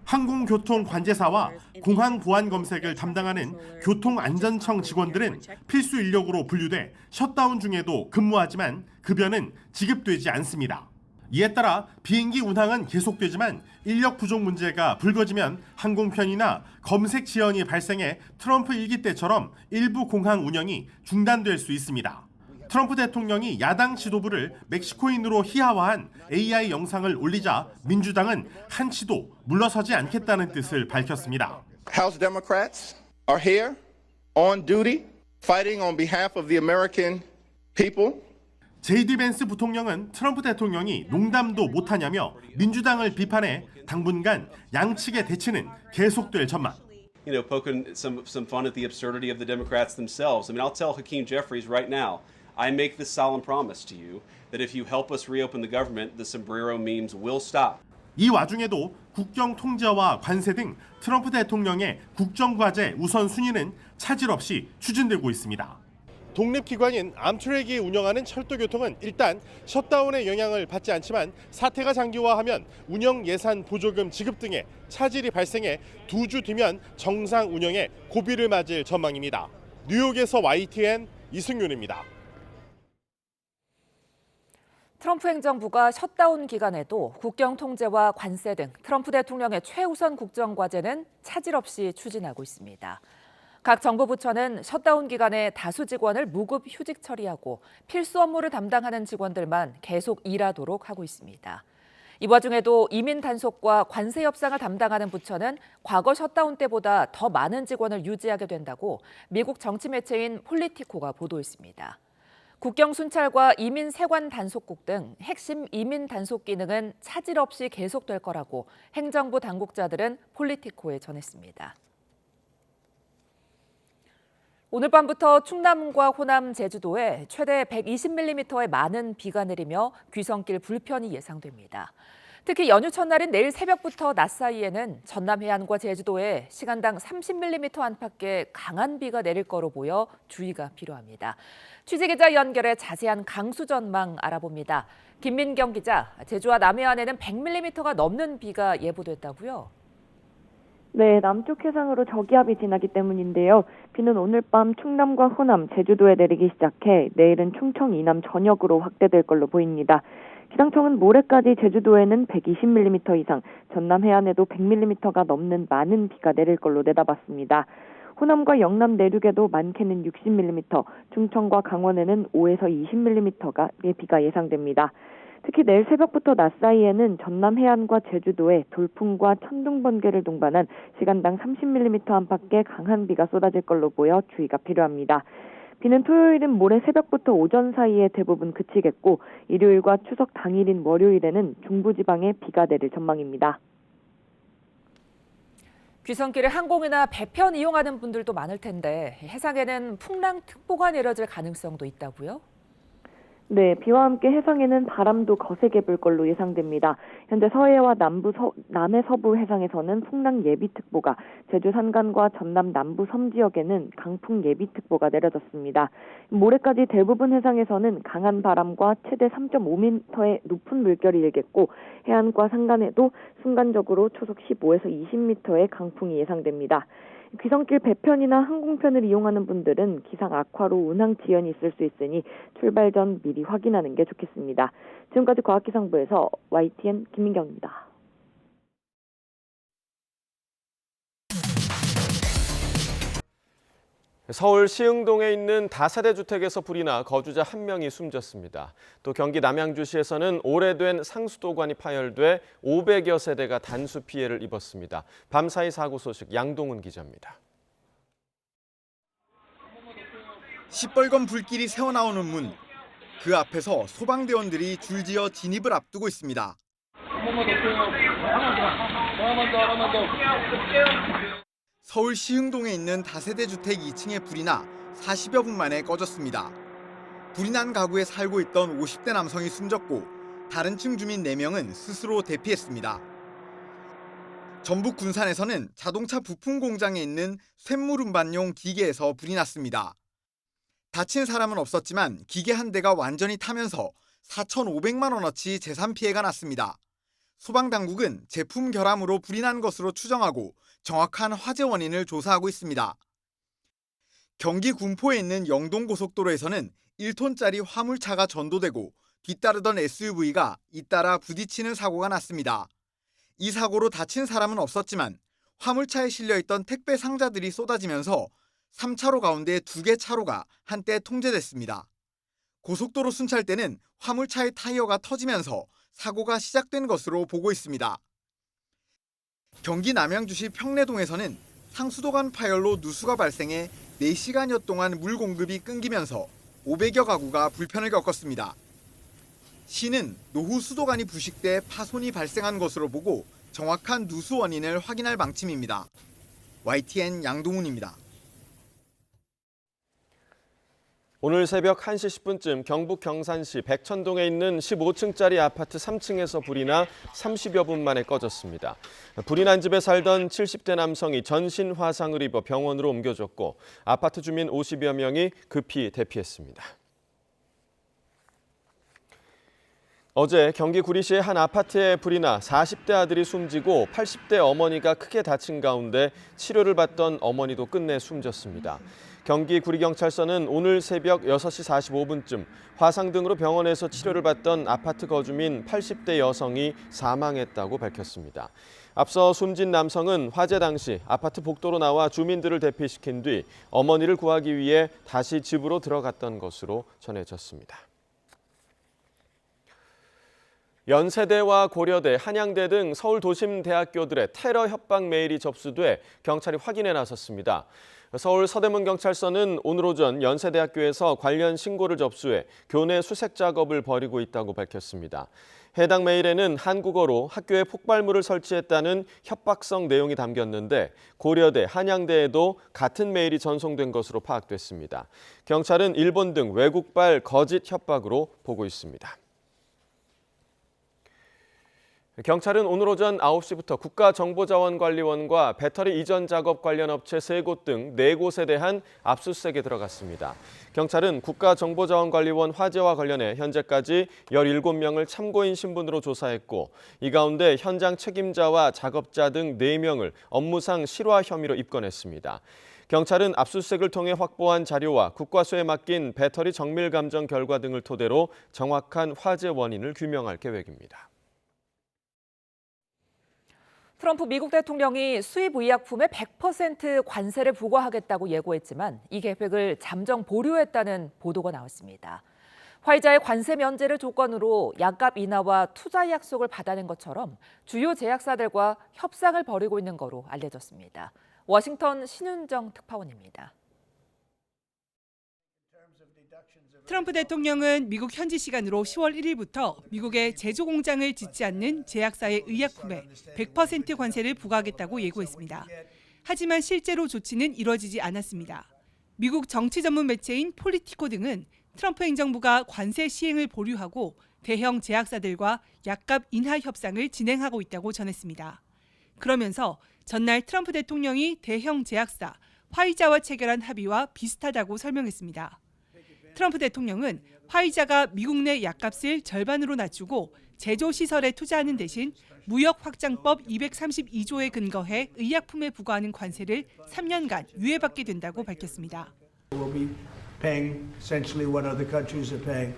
Speaker 11: 항공교통관제사와 공항 보안 검색을 담당하는 교통안전청 직원들은 필수 인력으로 분류돼 셧다운 중에도 근무하지만 급여는 지급되지 않습니다. 이에 따라 비행기 운항은 계속되지만 인력 부족 문제가 불거지면 항공편이나 검색 지연이 발생해 트럼프 일기 때처럼 일부 공항 운영이 중단될 수 있습니다. 트럼프 대통령이 야당 지도부를 멕시코인으로 희화화한 AI 영상을 올리자 민주당은 한치도 물러서지 않겠다는 뜻을 밝혔습니다.
Speaker 13: House Democrats are here on duty, fighting on behalf of the American people.
Speaker 11: 제이디 벤스 부통령은 트럼프 대통령이 농담도 못하냐며 민주당을 비판해 당분간 양측의 대치는 계속될 전망.
Speaker 14: Poking some fun at the absurdity of the Democrats themselves. I mean, I'll tell Hakeem Jeffries right now, I make this solemn promise to you that if you help us reopen the government, the sombrero memes will stop.
Speaker 11: 이 와중에도 국경 통제와 관세 등 트럼프 대통령의 국정과제 우선순위는 차질 없이 추진되고 있습니다. 독립기관인 암트랙이 운영하는 철도교통은 일단 셧다운의 영향을 받지 않지만 사태가 장기화하면 운영 예산 보조금 지급 등의 차질이 발생해 2주 뒤면 정상 운영에 고비를 맞을 전망입니다. 뉴욕에서 YTN 이승윤입니다.
Speaker 6: 트럼프 행정부가 셧다운 기간에도 국경 통제와 관세 등 트럼프 대통령의 최우선 국정 과제는 차질 없이 추진하고 있습니다. 각 정부 부처는 셧다운 기간에 다수 직원을 무급 휴직 처리하고 필수 업무를 담당하는 직원들만 계속 일하도록 하고 있습니다. 이 와중에도 이민 단속과 관세 협상을 담당하는 부처는 과거 셧다운 때보다 더 많은 직원을 유지하게 된다고 미국 정치 매체인 폴리티코가 보도했습니다. 국경 순찰과 이민 세관 단속국 등 핵심 이민 단속 기능은 차질 없이 계속될 거라고 행정부 당국자들은 폴리티코에 전했습니다. 오늘 밤부터 충남과 호남, 제주도에 최대 120mm의 많은 비가 내리며 귀성길 불편이 예상됩니다. 특히 연휴 첫날인 내일 새벽부터 낮 사이에는 전남 해안과 제주도에 시간당 30mm 안팎의 강한 비가 내릴 거로 보여 주의가 필요합니다. 취재기자 연결해 자세한 강수 전망 알아봅니다. 김민경 기자, 제주와 남해안에는 100mm가 넘는 비가 예보됐다고요?
Speaker 15: 네, 남쪽 해상으로 저기압이 지나기 때문인데요. 비는 오늘 밤 충남과 호남, 제주도에 내리기 시작해 내일은 충청 이남 전역으로 확대될 걸로 보입니다. 기상청은 모레까지 제주도에는 120mm 이상, 전남 해안에도 100mm가 넘는 많은 비가 내릴 걸로 내다봤습니다. 호남과 영남 내륙에도 많게는 60mm, 충청과 강원에는 5에서 20mm의 비가 예상됩니다. 특히 내일 새벽부터 낮 사이에는 전남 해안과 제주도에 돌풍과 천둥 번개를 동반한 시간당 30mm 안팎의 강한 비가 쏟아질 걸로 보여 주의가 필요합니다. 비는 토요일인 모레 새벽부터 오전 사이에 대부분 그치겠고 일요일과 추석 당일인 월요일에는 중부지방에 비가 내릴 전망입니다.
Speaker 6: 귀성길에 항공이나 배편 이용하는 분들도 많을 텐데 해상에는 풍랑특보가 내려질 가능성도 있다고요?
Speaker 15: 네, 비와 함께 해상에는 바람도 거세게 불 걸로 예상됩니다. 현재 서해와 남해 서부 해상에서는 풍랑 예비특보가, 제주 산간과 전남 남부 섬 지역에는 강풍 예비특보가 내려졌습니다. 모레까지 대부분 해상에서는 강한 바람과 최대 3.5m의 높은 물결이 일겠고 해안과 산간에도 순간적으로 초속 15에서 20m의 강풍이 예상됩니다. 귀성길 배편이나 항공편을 이용하는 분들은 기상 악화로 운항 지연이 있을 수 있으니 출발 전 미리 확인하는 게 좋겠습니다. 지금까지 과학기상부에서 YTN 김민경입니다.
Speaker 1: 서울 시흥동에 있는 다세대 주택에서 불이 나 거주자 1명이 숨졌습니다. 또 경기 남양주시에서는 오래된 상수도관이 파열돼 500여 세대가 단수 피해를 입었습니다. 밤사이 사고 소식 양동훈 기자입니다.
Speaker 16: 시뻘건 불길이 새어나오는 문. 그 앞에서 소방대원들이 줄지어 진입을 앞두고 있습니다. 서울 시흥동에 있는 다세대 주택 2층에 불이 나 40여 분 만에 꺼졌습니다. 불이 난 가구에 살고 있던 50대 남성이 숨졌고 다른 층 주민 4명은 스스로 대피했습니다. 전북 군산에서는 자동차 부품 공장에 있는 쇳물 운반용 기계에서 불이 났습니다. 다친 사람은 없었지만 기계 한 대가 완전히 타면서 4,500만 원어치 재산 피해가 났습니다. 소방당국은 제품 결함으로 불이 난 것으로 추정하고 정확한 화재 원인을 조사하고 있습니다. 경기 군포에 있는 영동고속도로에서는 1톤짜리 화물차가 전도되고 뒤따르던 SUV가 잇따라 부딪히는 사고가 났습니다. 이 사고로 다친 사람은 없었지만 화물차에 실려있던 택배 상자들이 쏟아지면서 3차로 가운데 2개 차로가 한때 통제됐습니다. 고속도로 순찰 때는 화물차의 타이어가 터지면서 사고가 시작된 것으로 보고 있습니다. 경기 남양주시 평내동에서는 상수도관 파열로 누수가 발생해 4시간여 동안 물 공급이 끊기면서 500여 가구가 불편을 겪었습니다. 시는 노후 수도관이 부식돼 파손이 발생한 것으로 보고 정확한 누수 원인을 확인할 방침입니다. YTN 양동훈입니다.
Speaker 1: 오늘 새벽 1시 10분쯤 경북 경산시 백천동에 있는 15층짜리 아파트 3층에서 불이 나 30여 분 만에 꺼졌습니다. 불이 난 집에 살던 70대 남성이 전신 화상을 입어 병원으로 옮겨졌고 아파트 주민 50여 명이 급히 대피했습니다. 어제 경기 구리시의 한 아파트에 불이 나 40대 아들이 숨지고 80대 어머니가 크게 다친 가운데 치료를 받던 어머니도 끝내 숨졌습니다. 경기 구리경찰서는 오늘 새벽 6시 45분쯤 화상 등으로 병원에서 치료를 받던 아파트 거주민 80대 여성이 사망했다고 밝혔습니다. 앞서 숨진 남성은 화재 당시 아파트 복도로 나와 주민들을 대피시킨 뒤 어머니를 구하기 위해 다시 집으로 들어갔던 것으로 전해졌습니다. 연세대와 고려대, 한양대 등 서울 도심 대학교들의 테러 협박 메일이 접수돼 경찰이 확인에 나섰습니다. 서울 서대문경찰서는 오늘 오전 연세대학교에서 관련 신고를 접수해 교내 수색 작업을 벌이고 있다고 밝혔습니다. 해당 메일에는 한국어로 학교에 폭발물을 설치했다는 협박성 내용이 담겼는데 고려대, 한양대에도 같은 메일이 전송된 것으로 파악됐습니다. 경찰은 일본 등 외국발 거짓 협박으로 보고 있습니다. 경찰은 오늘 오전 9시부터 국가정보자원관리원과 배터리 이전 작업 관련 업체 3곳 등 4곳에 대한 압수수색에 들어갔습니다. 경찰은 국가정보자원관리원 화재와 관련해 현재까지 17명을 참고인 신분으로 조사했고 이 가운데 현장 책임자와 작업자 등 4명을 업무상 실화 혐의로 입건했습니다. 경찰은 압수수색을 통해 확보한 자료와 국과수에 맡긴 배터리 정밀 감정 결과 등을 토대로 정확한 화재 원인을 규명할 계획입니다.
Speaker 6: 트럼프 미국 대통령이 수입 의약품에 100% 관세를 부과하겠다고 예고했지만 이 계획을 잠정 보류했다는 보도가 나왔습니다. 화이자의 관세 면제를 조건으로 약값 인하와 투자 약속을 받아낸 것처럼 주요 제약사들과 협상을 벌이고 있는 거로 알려졌습니다. 워싱턴 신윤정 특파원입니다.
Speaker 17: 트럼프 대통령은 미국 현지 시간으로 10월 1일부터 미국의 제조 공장을 짓지 않는 제약사의 의약품에 100% 관세를 부과하겠다고 예고했습니다. 하지만 실제로 조치는 이뤄지지 않았습니다. 미국 정치 전문 매체인 폴리티코 등은 트럼프 행정부가 관세 시행을 보류하고 대형 제약사들과 약값 인하 협상을 진행하고 있다고 전했습니다. 그러면서 전날 트럼프 대통령이 대형 제약사 화이자와 체결한 합의와 비슷하다고 설명했습니다. 트럼프 대통령은 화이자가 미국 내 약값을 절반으로 낮추고 제조시설에 투자하는 대신 무역확장법 232조에 근거해 의약품에 부과하는 관세를 3년간 유예받게 된다고 밝혔습니다.
Speaker 18: We'll be paying essentially what other countries are paying,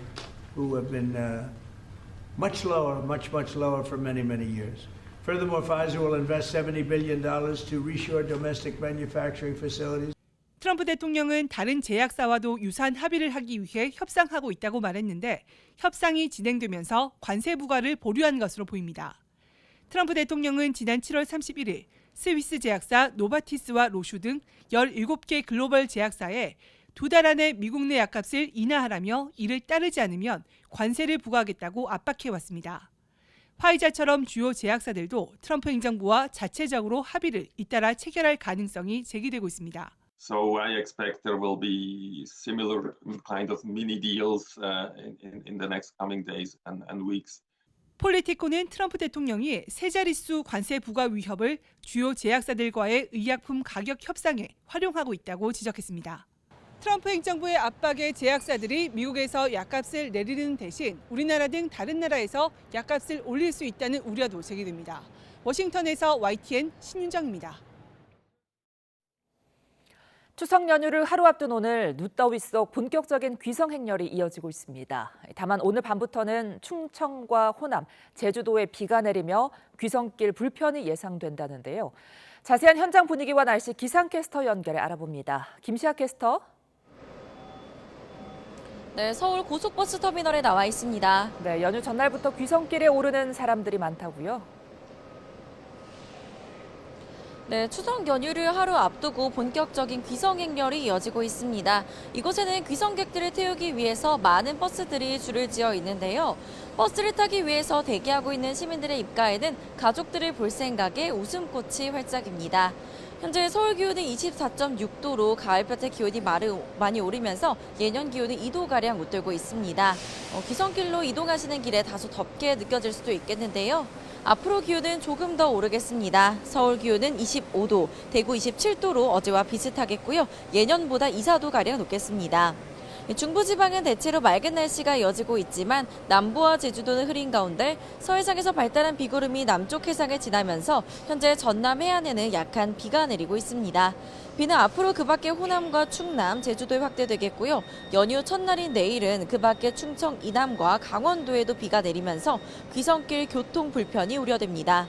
Speaker 18: who have been much lower for many years. Furthermore, Pfizer will invest $70 billion to reshore domestic manufacturing facilities.
Speaker 17: 트럼프 대통령은 다른 제약사와도 유사한 합의를 하기 위해 협상하고 있다고 말했는데 협상이 진행되면서 관세 부과를 보류한 것으로 보입니다. 트럼프 대통령은 지난 7월 31일 스위스 제약사 노바티스와 로슈 등 17개 글로벌 제약사에 2달 안에 미국 내 약값을 인하하라며 이를 따르지 않으면 관세를 부과하겠다고 압박해왔습니다. 화이자처럼 주요 제약사들도 트럼프 행정부와 자체적으로 합의를 잇따라 체결할 가능성이 제기되고 있습니다.
Speaker 19: So I expect there will be similar kind of mini deals in the next coming days and weeks.
Speaker 17: 폴리티코는 트럼프 대통령이 세 자릿수 관세 부과 위협을 주요 제약사들과의 의약품 가격 협상에 활용하고 있다고 지적했습니다. 트럼프 행정부의 압박에 제약사들이 미국에서 약값을 내리는 대신 우리나라 등 다른 나라에서 약값을 올릴 수 있다는 우려도 제기됩니다. 워싱턴에서 YTN 신윤정입니다.
Speaker 6: 추석 연휴를 하루 앞둔 오늘 눈더위 속 본격적인 귀성 행렬이 이어지고 있습니다. 다만 오늘 밤부터는 충청과 호남, 제주도에 비가 내리며 귀성길 불편이 예상된다는데요. 자세한 현장 분위기와 날씨 기상캐스터 연결해 알아봅니다. 김시아 캐스터.
Speaker 20: 네, 서울 고속버스 터미널에 나와 있습니다.
Speaker 6: 네, 연휴 전날부터 귀성길에 오르는 사람들이 많다고요?
Speaker 20: 네, 추석 연휴를 하루 앞두고 본격적인 귀성 행렬이 이어지고 있습니다. 이곳에는 귀성객들을 태우기 위해서 많은 버스들이 줄을 지어 있는데요. 버스를 타기 위해서 대기하고 있는 시민들의 입가에는 가족들을 볼 생각에 웃음꽃이 활짝입니다. 현재 서울 기온은 24.6도로 가을볕에 기온이 많이 오르면서 예년 기온은 2도가량 웃돌고 있습니다. 귀성길로 이동하시는 길에 다소 덥게 느껴질 수도 있겠는데요. 앞으로 기온은 조금 더 오르겠습니다. 서울 기온은 25도, 대구 27도로 어제와 비슷하겠고요. 예년보다 2, 4도가량 높겠습니다. 중부지방은 대체로 맑은 날씨가 이어지고 있지만 남부와 제주도는 흐린 가운데 서해상에서 발달한 비구름이 남쪽 해상을 지나면서 현재 전남 해안에는 약한 비가 내리고 있습니다. 비는 앞으로 그 밖에 호남과 충남, 제주도에 확대되겠고요. 연휴 첫날인 내일은 그 밖에 충청 이남과 강원도에도 비가 내리면서 귀성길 교통 불편이 우려됩니다.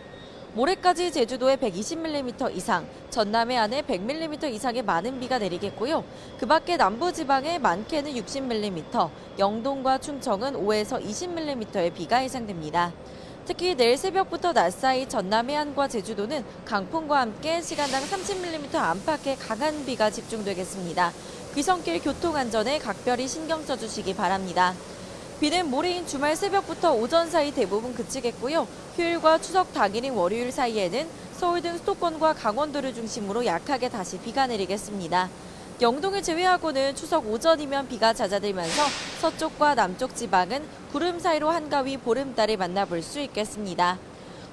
Speaker 20: 모레까지 제주도에 120mm 이상, 전남 해안에 100mm 이상의 많은 비가 내리겠고요. 그 밖에 남부지방에 많게는 60mm, 영동과 충청은 5에서 20mm의 비가 예상됩니다. 특히 내일 새벽부터 낮 사이 전남 해안과 제주도는 강풍과 함께 시간당 30mm 안팎의 강한 비가 집중되겠습니다. 귀성길 교통 안전에 각별히 신경 써주시기 바랍니다. 비는 모레인 주말 새벽부터 오전 사이 대부분 그치겠고요. 휴일과 추석 당일인 월요일 사이에는 서울 등 수도권과 강원도를 중심으로 약하게 다시 비가 내리겠습니다. 영동을 제외하고는 추석 오전이면 비가 잦아들면서 서쪽과 남쪽 지방은 구름 사이로 한가위 보름달을 만나볼 수 있겠습니다.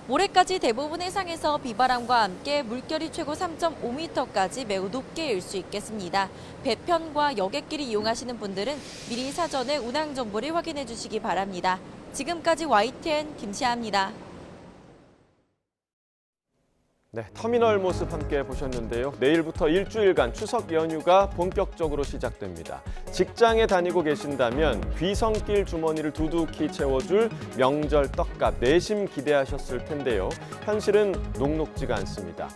Speaker 20: 모레까지 대부분 해상에서 비바람과 함께 물결이 최고 3.5m까지 매우 높게 일 수 있겠습니다. 배편과 여객길을 이용하시는 분들은 미리 사전에 운항 정보를 확인해 주시기 바랍니다. 지금까지 YTN 김시아입니다.
Speaker 1: 네, 터미널 모습 함께 보셨는데요. 내일부터 일주일간 추석 연휴가 본격적으로 시작됩니다. 직장에 다니고 계신다면 귀성길 주머니를 두둑히 채워줄 명절 떡값 내심 기대하셨을 텐데요. 현실은 녹록지가 않습니다.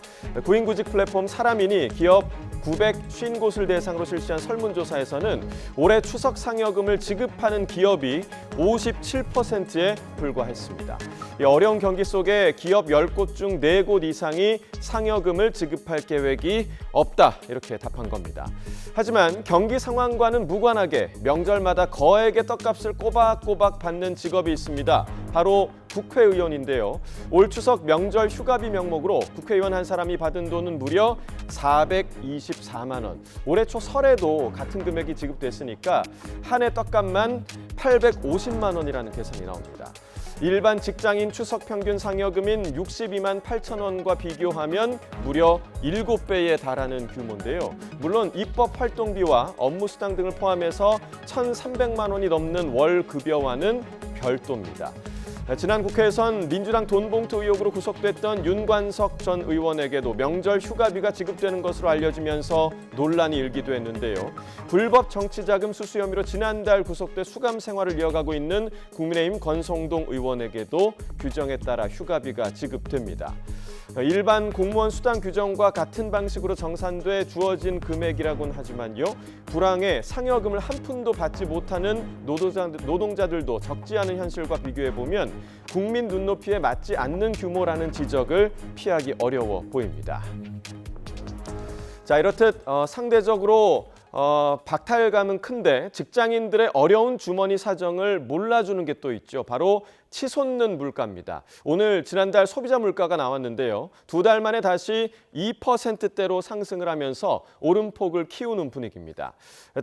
Speaker 1: 구인구직 플랫폼 사람인이 기업 950곳을 대상으로 실시한 설문조사에서는 올해 추석 상여금을 지급하는 기업이 57%에 불과했습니다. 이 어려운 경기 속에 기업 10곳 중 4곳 이상이 상여금을 지급할 계획이 없다, 이렇게 답한 겁니다. 하지만 경기 상황과는 무관하게 명절마다 거액의 떡값을 꼬박꼬박 받는 직업이 있습니다. 바로 국회의원인데요. 올 추석 명절 휴가비 명목으로 국회의원 한 사람이 받은 돈은 무려 424만 원. 올해 초 설에도 같은 금액이 지급됐으니까 한 해 떡값만 850만 원이라는 계산이 나옵니다. 일반 직장인 추석 평균 상여금인 62만 8천 원과 비교하면 무려 7배에 달하는 규모인데요. 물론 입법 활동비와 업무 수당 등을 포함해서 1,300만 원이 넘는 월 급여와는 별도입니다. 지난 국회에선 민주당 돈봉투 의혹으로 구속됐던 윤관석 전 의원에게도 명절 휴가비가 지급되는 것으로 알려지면서 논란이 일기도 했는데요. 불법 정치자금 수수 혐의로 지난달 구속돼 수감 생활을 이어가고 있는 국민의힘 권성동 의원에게도 규정에 따라 휴가비가 지급됩니다. 일반 공무원 수당 규정과 같은 방식으로 정산돼 주어진 금액이라고는 하지만요. 불황에 상여금을 한 푼도 받지 못하는 노동자들도 적지 않은 현실과 비교해보면 국민 눈높이에 맞지 않는 규모라는 지적을 피하기 어려워 보입니다. 자, 이렇듯 상대적으로 박탈감은 큰데 직장인들의 어려운 주머니 사정을 몰라주는 게 또 있죠. 바로 치솟는 물가입니다. 오늘 지난달 소비자 물가가 나왔는데요. 2달 만에 다시 2%대로 상승을 하면서 오름폭을 키우는 분위기입니다.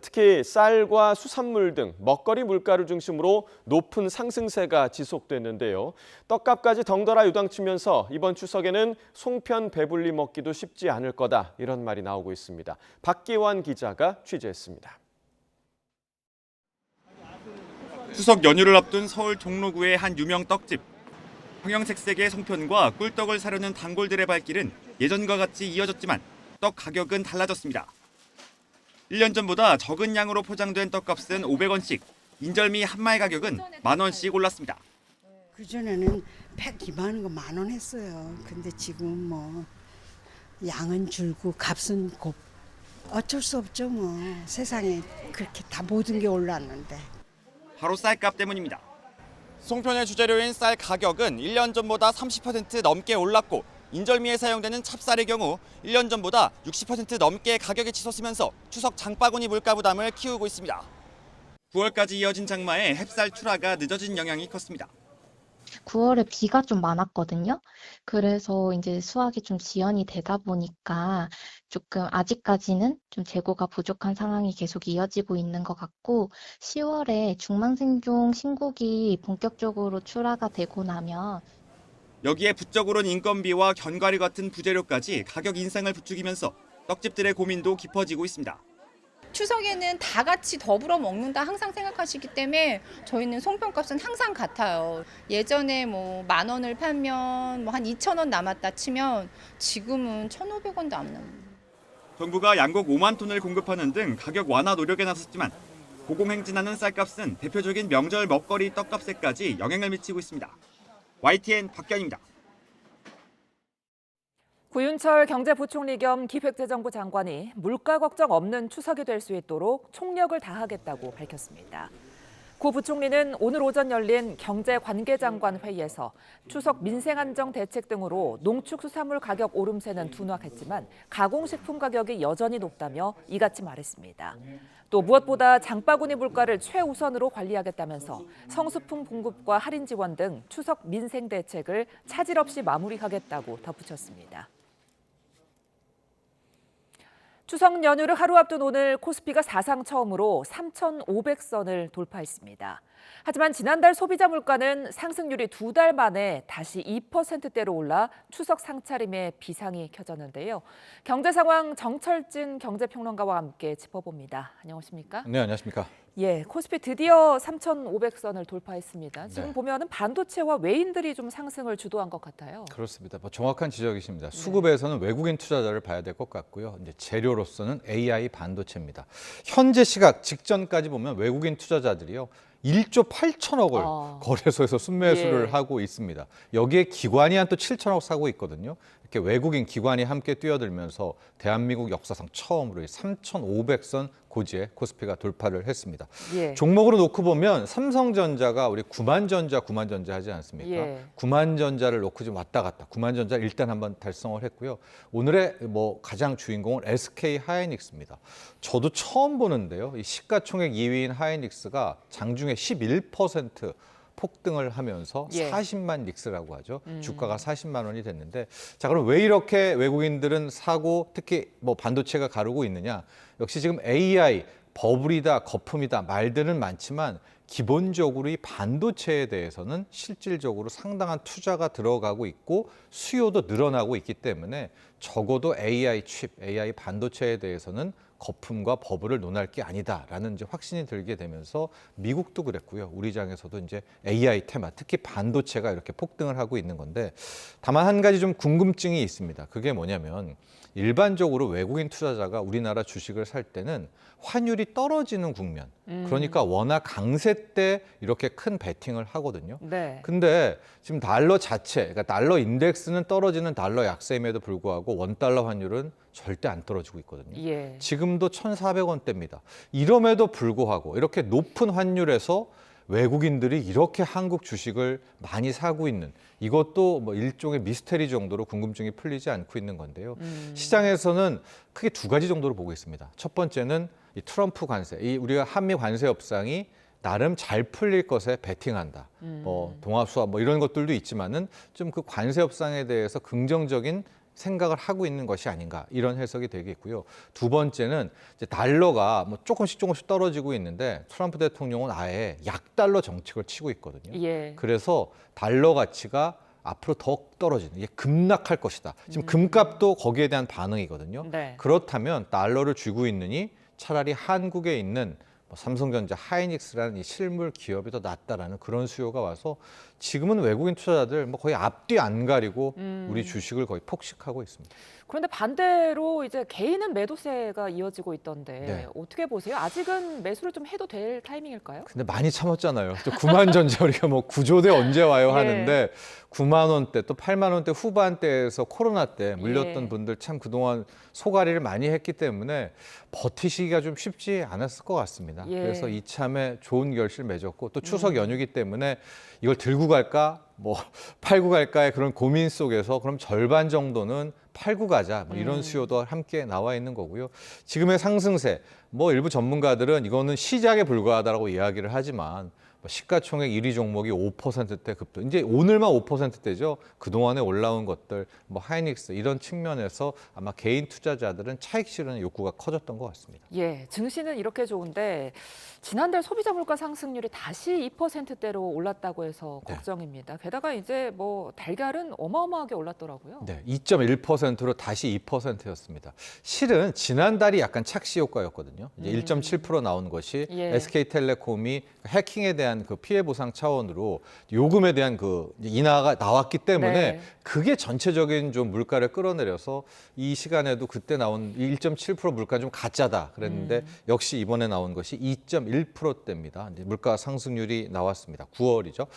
Speaker 1: 특히 쌀과 수산물 등 먹거리 물가를 중심으로 높은 상승세가 지속됐는데요. 떡값까지 덩달아 유당치면서 이번 추석에는 송편 배불리 먹기도 쉽지 않을 거다, 이런 말이 나오고 있습니다. 박기환 기자가 취재했습니다.
Speaker 21: 추석 연휴를 앞둔 서울 종로구의 한 유명 떡집. 형형색색의 송편과 꿀떡을 사려는 단골들의 발길은 예전과 같이 이어졌지만 떡 가격은 달라졌습니다. 1년 전보다 적은 양으로 포장된 떡값은 500원씩, 인절미 한 마리 가격은 10,000원씩 올랐습니다.
Speaker 22: 그전에는 102만 원, 10,000원 했어요. 근데 지금 뭐 양은 줄고 값은 어쩔 수 없죠 뭐. 세상에 그렇게 다 모든 게 올랐는데.
Speaker 21: 바로 쌀값 때문입니다. 송편의 주재료인 쌀 가격은 1년 전보다 30% 넘게 올랐고 인절미에 사용되는 찹쌀의 경우 1년 전보다 60% 넘게 가격이 치솟으면서 추석 장바구니 물가 부담을 키우고 있습니다. 9월까지 이어진 장마에 햅쌀 출하가 늦어진 영향이 컸습니다.
Speaker 2: 9월에 비가 좀 많았거든요. 그래서 이제 수확이 좀 지연이 되다 보니까 조금 아직까지는 좀 재고가 부족한 상황이 계속 이어지고 있는 것 같고 10월에 중망생종 신곡이 본격적으로 출하가 되고 나면
Speaker 21: 여기에 부쩍 오른 인건비와 견과류 같은 부재료까지 가격 인상을 부추기면서 떡집들의 고민도 깊어지고 있습니다.
Speaker 3: 추석에는 다 같이 더불어 먹는다 항상 생각하시기 때문에 저희는 송편값은 항상 같아요. 예전에 뭐 10,000원을 팔면 뭐 한 2,000원 남았다 치면 지금은 1,500원도 안 남아요.
Speaker 21: 정부가 양곡 5만 톤을 공급하는 등 가격 완화 노력에 나섰지만 고공행진하는 쌀값은 대표적인 명절 먹거리 떡값에까지 영향을 미치고 있습니다. YTN 박견입니다.
Speaker 6: 구윤철 경제부총리 겸 기획재정부 장관이 물가 걱정 없는 추석이 될 수 있도록 총력을 다하겠다고 밝혔습니다. 구 부총리는 오늘 오전 열린 경제관계장관 회의에서 추석 민생안정 대책 등으로 농축수산물 가격 오름세는 둔화했지만 가공식품 가격이 여전히 높다며 이같이 말했습니다. 또 무엇보다 장바구니 물가를 최우선으로 관리하겠다면서 성수품 공급과 할인 지원 등 추석 민생 대책을 차질 없이 마무리하겠다고 덧붙였습니다. 추석 연휴를 하루 앞둔 오늘 코스피가 사상 처음으로 3,500선을 돌파했습니다. 하지만 지난달 소비자 물가는 상승률이 2달 만에 다시 2%대로 올라 추석 상차림의 비상이 켜졌는데요. 경제 상황 정철진 경제평론가와 함께 짚어봅니다. 안녕하십니까?
Speaker 23: 네, 안녕하십니까?
Speaker 6: 예, 코스피 드디어 3,500선을 돌파했습니다. 지금
Speaker 23: 네.
Speaker 6: 보면은 반도체와 외인들이 좀 상승을 주도한 것 같아요.
Speaker 23: 그렇습니다. 정확한 지적이십니다. 수급에서는 외국인 투자자를 봐야 될 것 같고요. 이제 재료로서는 AI 반도체입니다. 현재 시각 직전까지 보면 외국인 투자자들이요. 1조 8천억을 거래소에서 순매수를 하고 있습니다. 여기에 기관이 한 또 7천억 사고 있거든요. 이렇게 외국인 기관이 함께 뛰어들면서 대한민국 역사상 처음으로 3,500선 고지에 코스피가 돌파를 했습니다.
Speaker 6: 예.
Speaker 23: 종목으로 놓고 보면 삼성전자가 우리 구만전자 하지 않습니까?
Speaker 6: 예.
Speaker 23: 구만전자를 놓고 좀 왔다 갔다. 구만전자 일단 한번 달성을 했고요. 오늘의 가장 주인공은 SK 하이닉스입니다. 저도 처음 보는데요. 이 시가총액 2위인 하이닉스가 장중에 11% 폭등을 하면서 40만 닉스라고 하죠. 주가가 40만 원이 됐는데 자, 그럼 왜 이렇게 외국인들은 사고 특히 반도체가 가르고 있느냐? 역시 지금 AI, 버블이다, 거품이다 말들은 많지만 기본적으로 이 반도체에 대해서는 실질적으로 상당한 투자가 들어가고 있고 수요도 늘어나고 있기 때문에 적어도 AI 칩, AI 반도체에 대해서는 거품과 버블을 논할 게 아니다라는 이제 확신이 들게 되면서 미국도 그랬고요. 우리 장에서도 이제 AI 테마, 특히 반도체가 이렇게 폭등을 하고 있는 건데 다만 한 가지 좀 궁금증이 있습니다. 그게 뭐냐면 일반적으로 외국인 투자자가 우리나라 주식을 살 때는 환율이 떨어지는 국면, 그러니까 워낙 강세 때 이렇게 큰 베팅을 하거든요.
Speaker 6: 네.
Speaker 23: 근데 지금 달러 자체, 그러니까 달러 인덱스는 떨어지는 달러 약세임에도 불구하고 원달러 환율은 절대 안 떨어지고 있거든요.
Speaker 6: 예.
Speaker 23: 지금도 1,400원대입니다. 이럼에도 불구하고 이렇게 높은 환율에서 외국인들이 이렇게 한국 주식을 많이 사고 있는 이것도 일종의 미스테리 정도로 궁금증이 풀리지 않고 있는 건데요. 시장에서는 크게 두 가지 정도로 보고 있습니다. 첫 번째는 이 트럼프 관세, 우리가 한미 관세 협상이 나름 잘 풀릴 것에 베팅한다. 동합수합 이런 것들도 있지만은 좀 그 관세 협상에 대해서 긍정적인 생각을 하고 있는 것이 아닌가 이런 해석이 되겠고요. 두 번째는 이제 달러가 조금씩 떨어지고 있는데 트럼프 대통령은 아예 약달러 정책을 치고 있거든요.
Speaker 6: 예.
Speaker 23: 그래서 달러 가치가 앞으로 더 떨어지는, 이게 급락할 것이다. 지금 금값도 거기에 대한 반응이거든요.
Speaker 6: 네.
Speaker 23: 그렇다면 달러를 쥐고 있느니 차라리 한국에 있는 삼성전자, 하이닉스라는 이 실물 기업이 더 낫다라는 그런 수요가 와서 지금은 외국인 투자자들 거의 앞뒤 안 가리고 우리 주식을 거의 폭식하고 있습니다.
Speaker 6: 그런데 반대로 이제 개인은 매도세가 이어지고 있던데
Speaker 23: 네.
Speaker 6: 어떻게 보세요? 아직은 매수를 좀 해도 될 타이밍일까요?
Speaker 23: 근데 많이 참았잖아요. 구만전자 우리가 구조대 언제 와요 하는데 9만 원대 또 8만 원대 후반대에서 코로나 때 물렸던
Speaker 6: 예.
Speaker 23: 분들 참 그동안 소가리를 많이 했기 때문에 버티시기가 좀 쉽지 않았을 것 같습니다.
Speaker 6: 예.
Speaker 23: 그래서 이참에 좋은 결실을 맺었고 또 추석 연휴기 때문에 이걸 들고 갈까 뭐 팔고 갈까의 그런 고민 속에서 그럼 절반 정도는 팔고 가자 뭐 이런 수요도 함께 나와 있는 거고요. 지금의 상승세 뭐 일부 전문가들은 이거는 시작에 불과하다라고 이야기를 하지만 시가총액 1위 종목이 5%대 급등. 이제 오늘만 5%대죠. 그동안에 올라온 것들, 뭐 하이닉스 이런 측면에서 아마 개인 투자자들은 차익 실현의 욕구가 커졌던 것 같습니다.
Speaker 6: 예, 증시는 이렇게 좋은데 지난달 소비자 물가 상승률이 다시 2%대로 올랐다고 해서 걱정입니다. 게다가 이제 뭐 달걀은 어마어마하게 올랐더라고요.
Speaker 23: 네, 2.1%로 다시 2%였습니다. 실은 지난달이 약간 착시 효과였거든요. 이제 1.7% 나온 것이
Speaker 6: 예.
Speaker 23: SK텔레콤이 해킹에 대한 그 피해 보상 차원으로 요금에 대한 그 인하가 나왔기 때문에
Speaker 6: 네.
Speaker 23: 그게 전체적인 좀 물가를 끌어내려서 이 시간에도 그때 나온 1.7% 물가 좀 가짜다 그랬는데 역시 이번에 나온 것이 2.1%대입니다. 이제 물가 상승률이 나왔습니다. 9월이죠.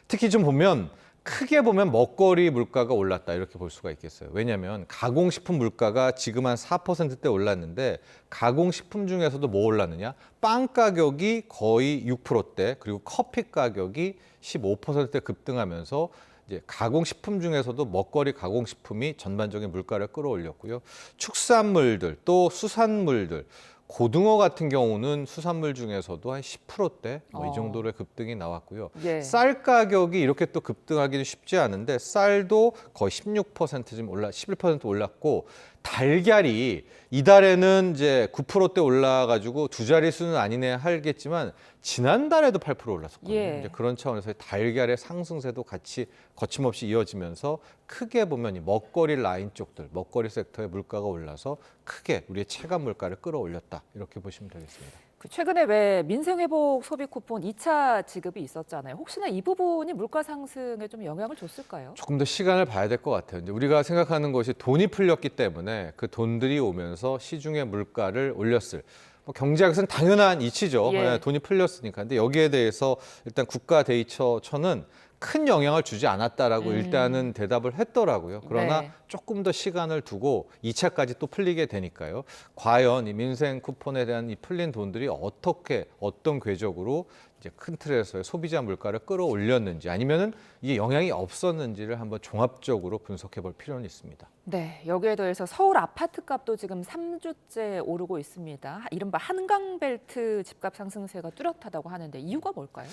Speaker 23: 특히 좀 보면 크게 보면 먹거리 물가가 올랐다 이렇게 볼 수가 있겠어요. 왜냐하면 가공식품 물가가 지금 한 4%대 올랐는데 가공식품 중에서도 뭐 올랐느냐? 빵 가격이 거의 6%대 그리고 커피 가격이 15%대 급등하면서 이제 가공식품 중에서도 먹거리 가공식품이 전반적인 물가를 끌어올렸고요. 축산물들 또 수산물들 고등어 같은 경우는 수산물 중에서도 한 10%대 이 정도의 급등이 나왔고요.
Speaker 6: 예.
Speaker 23: 쌀 가격이 이렇게 또 급등하기는 쉽지 않은데 쌀도 거의 16% 11% 올랐고 달걀이 이달에는 이제 9%대 올라가지고 두 자릿수는 아니네 하겠지만 지난달에도 8% 올랐었거든요.
Speaker 6: 예.
Speaker 23: 이제 그런 차원에서 달걀의 상승세도 같이 거침없이 이어지면서 크게 보면 이 먹거리 라인 쪽들, 먹거리 섹터의 물가가 올라서 크게 우리의 체감 물가를 끌어올렸다 이렇게 보시면 되겠습니다.
Speaker 6: 최근에 왜 민생회복 소비 쿠폰 2차 지급이 있었잖아요. 혹시나 이 부분이 물가 상승에 좀 영향을 줬을까요?
Speaker 23: 조금 더 시간을 봐야 될 것 같아요. 이제 우리가 생각하는 것이 돈이 풀렸기 때문에 그 돈들이 오면서 시중의 물가를 올렸을. 뭐 경제학에서는 당연한 이치죠.
Speaker 6: 예.
Speaker 23: 돈이 풀렸으니까. 근데 여기에 대해서 일단 국가데이처는 큰 영향을 주지 않았다라고 일단은 대답을 했더라고요. 그러나
Speaker 6: 네.
Speaker 23: 조금 더 시간을 두고 2차까지 또 풀리게 되니까요. 과연 이 민생 쿠폰에 대한 이 풀린 돈들이 어떤 궤적으로 이제 큰 틀에서의 소비자 물가를 끌어올렸는지 아니면은 이게 영향이 없었는지를 한번 종합적으로 분석해 볼 필요는 있습니다.
Speaker 6: 네, 여기에 더해서 서울 아파트 값도 지금 3주째 오르고 있습니다. 이른바 한강벨트 집값 상승세가 뚜렷하다고 하는데 이유가 뭘까요?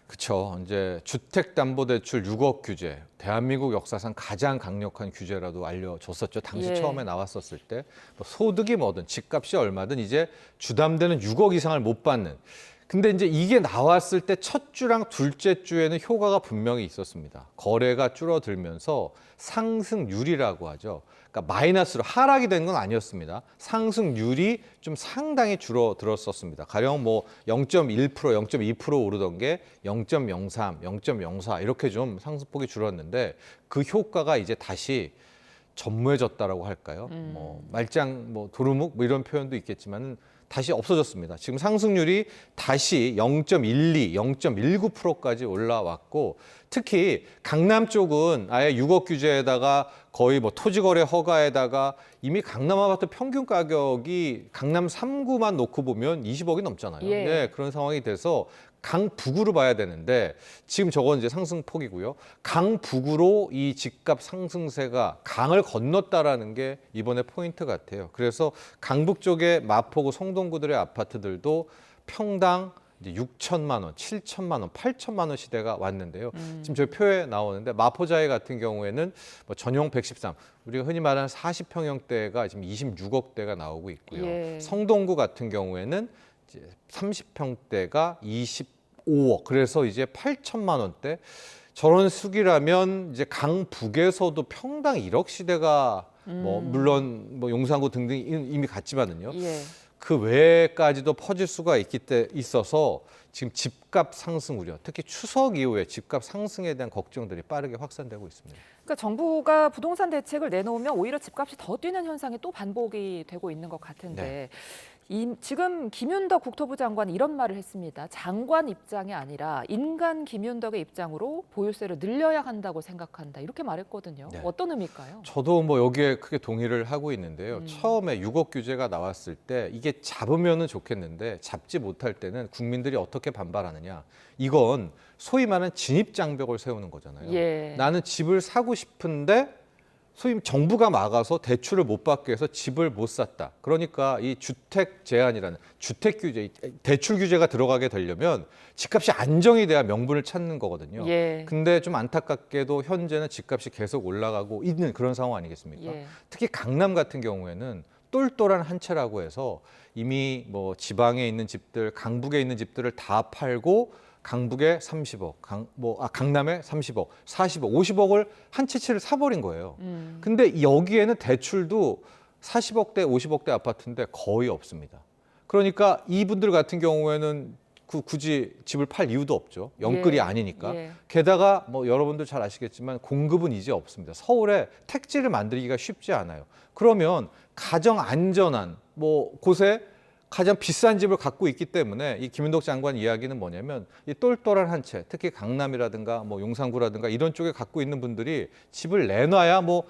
Speaker 23: 그렇죠. 이제 주택담보대출 6억 규제, 대한민국 역사상 가장 강력한 규제라도 알려졌었죠. 당시
Speaker 6: 예.
Speaker 23: 처음에 나왔었을 때 뭐 소득이 뭐든 집값이 얼마든 이제 주담대는 6억 이상을 못 받는. 근데 이제 이게 나왔을 때 첫 주랑 둘째 주에는 효과가 분명히 있었습니다. 거래가 줄어들면서 상승률이라고 하죠. 그러니까 마이너스로 하락이 된 건 아니었습니다. 상승률이 좀 상당히 줄어들었었습니다. 가령 뭐 0.1%, 0.2% 오르던 게 0.03, 0.04 이렇게 좀 상승폭이 줄었는데 그 효과가 이제 다시 전무해졌다라고 할까요? 뭐 말짱, 뭐 도루묵 뭐 이런 표현도 있겠지만은 다시 없어졌습니다. 지금 상승률이 다시 0.12, 0.19%까지 올라왔고 특히 강남 쪽은 아예 6억 규제에다가 거의 뭐 토지거래 허가에다가 이미 강남 아파트 평균 가격이 강남 3구만 놓고 보면 20억이 넘잖아요.
Speaker 6: 예.
Speaker 23: 네, 그런 상황이 돼서 강북으로 봐야 되는데 지금 저건 이제 상승폭이고요. 강북으로 이 집값 상승세가 강을 건넜다라는 게 이번에 포인트 같아요. 그래서 강북 쪽에 마포구 송동구들의 아파트들도 평당 이제 6천만 원, 7천만 원, 8천만 원 시대가 왔는데요. 지금 저희 표에 나오는데 마포자이 같은 경우에는 뭐 전용 113, 우리가 흔히 말하는 40평형대가 지금 26억대가 나오고 있고요.
Speaker 6: 예.
Speaker 23: 성동구 같은 경우에는 이제 30평대가 25억, 그래서 이제 8천만 원대. 저런 수기라면 이제 강북에서도 평당 1억 시대가 뭐 물론 뭐 용산구 등등 이미 갔지만은요.
Speaker 6: 예.
Speaker 23: 그 외까지도 퍼질 수가 있어서 지금 집값 상승 우려, 특히 추석 이후에 집값 상승에 대한 걱정들이 빠르게 확산되고 있습니다.
Speaker 6: 그러니까 정부가 부동산 대책을 내놓으면 오히려 집값이 더 뛰는 현상이 또 반복이 되고 있는 것 같은데 지금 김윤덕 국토부 장관이 이런 말을 했습니다. 장관 입장이 아니라 인간 김윤덕의 입장으로 보유세를 늘려야 한다고 생각한다. 이렇게 말했거든요.
Speaker 23: 네.
Speaker 6: 어떤 의미일까요?
Speaker 23: 저도 뭐 여기에 크게 동의를 하고 있는데요. 처음에 6억 규제가 나왔을 때 이게 잡으면은 좋겠는데 잡지 못할 때는 국민들이 어떻게 반발하느냐. 이건 소위 말하는 진입장벽을 세우는 거잖아요.
Speaker 6: 예.
Speaker 23: 나는 집을 사고 싶은데 소위 정부가 막아서 대출을 못 받게 해서 집을 못 샀다. 그러니까 이 주택 제한이라는 주택 규제, 대출 규제가 들어가게 되려면 집값이 안정이 돼야 명분을 찾는 거거든요.
Speaker 6: 예.
Speaker 23: 근데 좀 안타깝게도 현재는 집값이 계속 올라가고 있는 그런 상황 아니겠습니까?
Speaker 6: 예.
Speaker 23: 특히 강남 같은 경우에는 똘똘한 한 채라고 해서 이미 뭐 지방에 있는 집들, 강북에 있는 집들을 다 팔고 강북에 30억, 강남에 30억, 40억, 50억을 한 채를 사버린 거예요. 근데 여기에는 대출도 40억대, 50억대 아파트인데 거의 없습니다. 그러니까 이분들 같은 경우에는 굳이 집을 팔 이유도 없죠. 영끌이
Speaker 6: 예.
Speaker 23: 아니니까.
Speaker 6: 예.
Speaker 23: 게다가 뭐 여러분들 잘 아시겠지만 공급은 이제 없습니다. 서울에 택지를 만들기가 쉽지 않아요. 그러면 가장 안전한 뭐 곳에 가장 비싼 집을 갖고 있기 때문에 이 김윤덕 장관 이야기는 뭐냐면 이 똘똘한 한 채, 특히 강남이라든가 뭐 용산구라든가 이런 쪽에 갖고 있는 분들이 집을 내놔야 뭐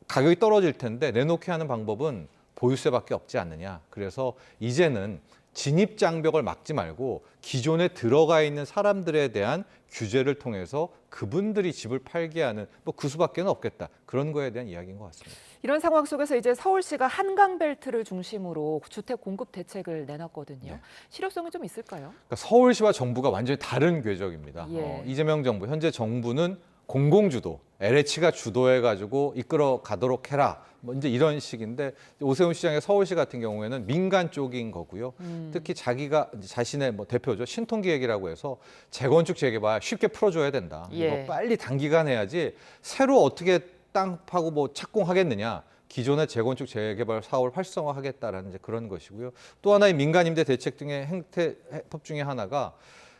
Speaker 23: 가격이 떨어질 텐데 내놓게 하는 방법은 보유세밖에 없지 않느냐. 그래서 이제는 진입 장벽을 막지 말고 기존에 들어가 있는 사람들에 대한 규제를 통해서 그분들이 집을 팔게 하는 뭐 그 수밖에 없겠다. 그런 거에 대한 이야기인 것 같습니다.
Speaker 6: 이런 상황 속에서 이제 서울시가 한강벨트를 중심으로 주택 공급 대책을 내놨거든요.
Speaker 23: 네.
Speaker 6: 실효성이 좀 있을까요?
Speaker 23: 그러니까 서울시와 정부가 완전히 다른 궤적입니다.
Speaker 6: 예.
Speaker 23: 이재명 정부, 현재 정부는 공공주도, LH가 주도해가지고 이끌어 가도록 해라. 뭐 이제 이런 식인데 오세훈 시장의 서울시 같은 경우에는 민간 쪽인 거고요. 특히 자기가 자신의 뭐 대표죠. 신통기획이라고 해서 재건축 재개발 쉽게 풀어줘야 된다.
Speaker 6: 예.
Speaker 23: 이거 빨리 단기간 해야지 새로 어떻게 땅 파고 뭐 착공하겠느냐. 기존의 재건축 재개발 사업을 활성화하겠다라는 이제 그런 것이고요. 또 하나의 민간 임대 대책 등의 행태법 중에 하나가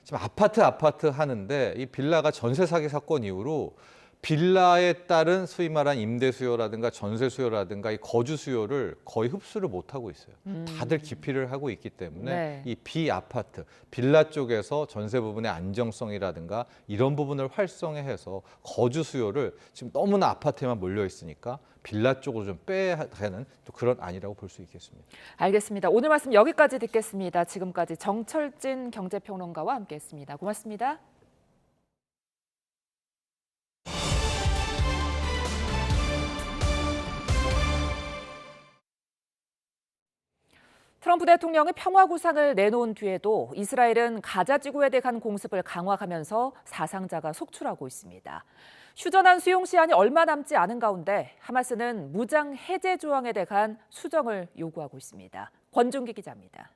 Speaker 23: 지금 아파트 하는데 이 빌라가 전세 사기 사건 이후로 빌라에 따른 소위 말한 임대 수요라든가 전세 수요라든가 이 거주 수요를 거의 흡수를 못하고 있어요. 다들 기피를 하고 있기 때문에
Speaker 6: 네.
Speaker 23: 이 비아파트, 빌라 쪽에서 전세 부분의 안정성이라든가 이런 부분을 활성화해서 거주 수요를 지금 너무나 아파트에만 몰려 있으니까 빌라 쪽으로 좀 빼야 하는 또 그런 안이라고 볼 수 있겠습니다.
Speaker 6: 알겠습니다. 오늘 말씀 여기까지 듣겠습니다. 지금까지 정철진 경제평론가와 함께했습니다. 고맙습니다. 트럼프 대통령이 평화 구상을 내놓은 뒤에도 이스라엘은 가자 지구에 대한 공습을 강화하면서 사상자가 속출하고 있습니다. 휴전한 수용 시한이 얼마 남지 않은 가운데 하마스는 무장 해제 조항에 대한 수정을 요구하고 있습니다. 권종기 기자입니다.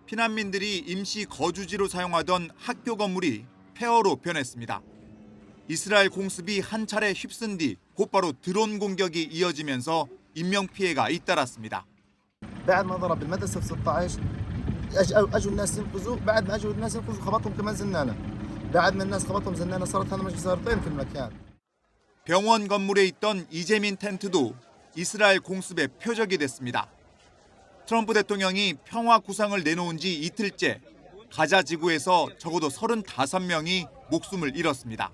Speaker 16: 피난민들이 임시 거주지로 사용하던 학교 건물이 폐허로 변했습니다. 이스라엘 공습이 한 차례 휩쓴 뒤 곧바로 드론 공격이 이어지면서 인명피해가 잇따랐습니다.
Speaker 4: بعد ما ضرب المدرسة في 16 اجوا الناس ينقذوا بعد ما اجوا الناس ينقذوا خبطهم كمان زنانة بعد ما الناس خبطهم زنانة صارت هذا مش صارتين في المكان.
Speaker 16: 병원 건물에 있던 이재민 텐트도 이스라엘 공습의 표적이 됐습니다. 트럼프 대통령이 평화 구상을 내놓은 지 이틀째 가자 지구에서 적어도 35명이 목숨을 잃었습니다.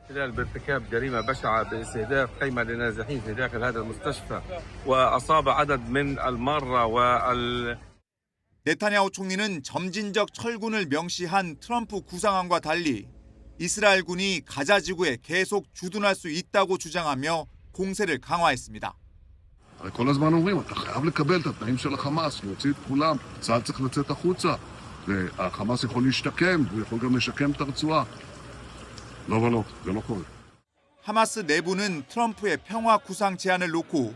Speaker 5: خلال بارتكاب جريمة بشعة باستهداف خيمة للنازحين في داخل هذا المستشفى وأصاب عدد من المرضى
Speaker 16: 네타냐후 총리는 점진적 철군을 명시한 트럼프 구상안과 달리 이스라엘군이 가자 지구에 계속 주둔할 수 있다고 주장하며 공세를 강화했습니다.
Speaker 8: כל הזמן אומרים, אתה חייב לקבל את התנאים של החמאס, להוציא את כולם, צה"ל צריך לצאת החוצה, והחמאס יכול להשתקם, הוא יכול גם לשקם את הרצועה. לא ולא, זה לא קורה.
Speaker 16: 하마스 내부는 트럼프의 평화 구상 제안을 놓고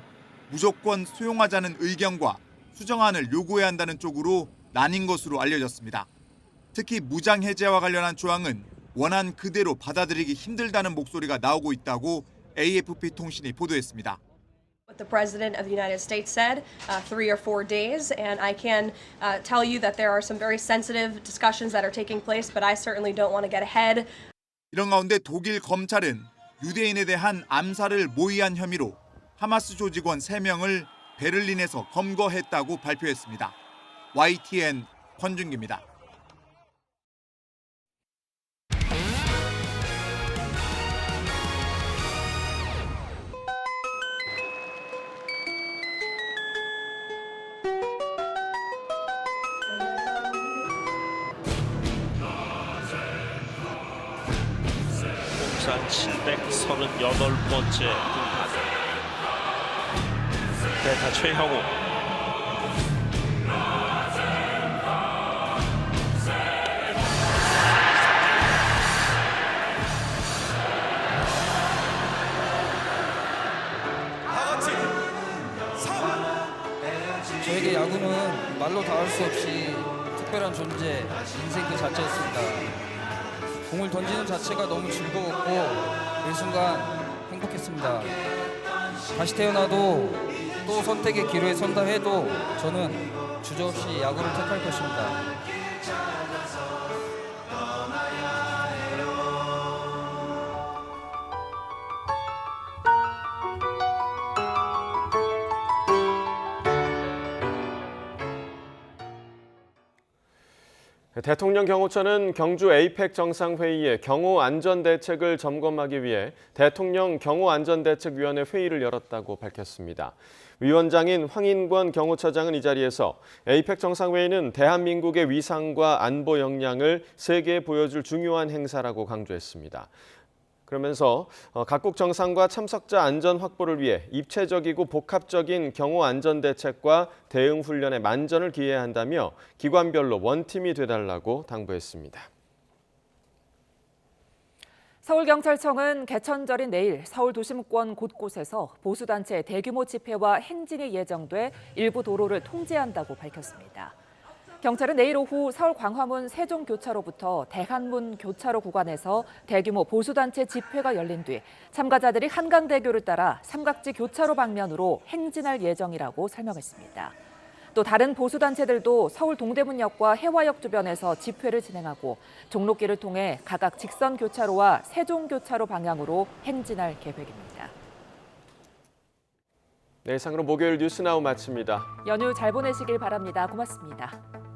Speaker 16: 무조건 수용하자는 의견과 수정안을 요구해야 한다는 쪽으로 나뉜 것으로 알려졌습니다. 특히 무장 해제와 관련한 조항은 원안 그대로 받아들이기 힘들다는 목소리가 나오고 있다고 AFP 통신이 보도했습니다.
Speaker 24: What the President of the United States said 3 or 4 days, and I can tell you that there are some very sensitive discussions that are taking place, but I certainly don't want to get ahead.
Speaker 16: 이런 가운데 독일 검찰은 유대인에 대한 암살을 모의한 혐의로 하마스 조직원 3명을 베를린에서 검거했다고 발표했습니다. YTN 권준기입니다.
Speaker 7: 통산 738번째 등판. 대타 최형우.
Speaker 9: 저에게 야구는 말로 다 할 수 없이 특별한 존재, 인생 그 자체였습니다. 공을 던지는 자체가 너무 즐거웠고 이 순간 행복했습니다. 다시 태어나도 또 선택의 기로에 선다 해도 저는 주저없이 야구를 택할 것입니다.
Speaker 1: 대통령 경호처는 경주 에이펙 정상회의에 경호안전대책을 점검하기 위해 대통령 경호안전대책위원회 회의를 열었다고 밝혔습니다. 위원장인 황인권 경호처장은 이 자리에서 에이펙 정상회의는 대한민국의 위상과 안보 역량을 세계에 보여줄 중요한 행사라고 강조했습니다. 그러면서 각국 정상과 참석자 안전 확보를 위해 입체적이고 복합적인 경호 안전 대책과 대응 훈련에 만전을 기해야 한다며 기관별로 원팀이 돼달라고 당부했습니다.
Speaker 6: 서울경찰청은 개천절인 내일 서울 도심권 곳곳에서 보수단체 대규모 집회와 행진이 예정돼 일부 도로를 통제한다고 밝혔습니다. 경찰은 내일 오후 서울 광화문 세종교차로부터 대한문 교차로 구간에서 대규모 보수단체 집회가 열린 뒤 참가자들이 한강대교를 따라 삼각지 교차로 방면으로 행진할 예정이라고 설명했습니다. 또 다른 보수단체들도 서울 동대문역과 해화역 주변에서 집회를 진행하고 종로길을 통해 각각 직선교차로와 세종교차로 방향으로 행진할 계획입니다.
Speaker 1: 네, 이상으로 목요일 뉴스나우 마칩니다.
Speaker 6: 연휴 잘 보내시길 바랍니다. 고맙습니다.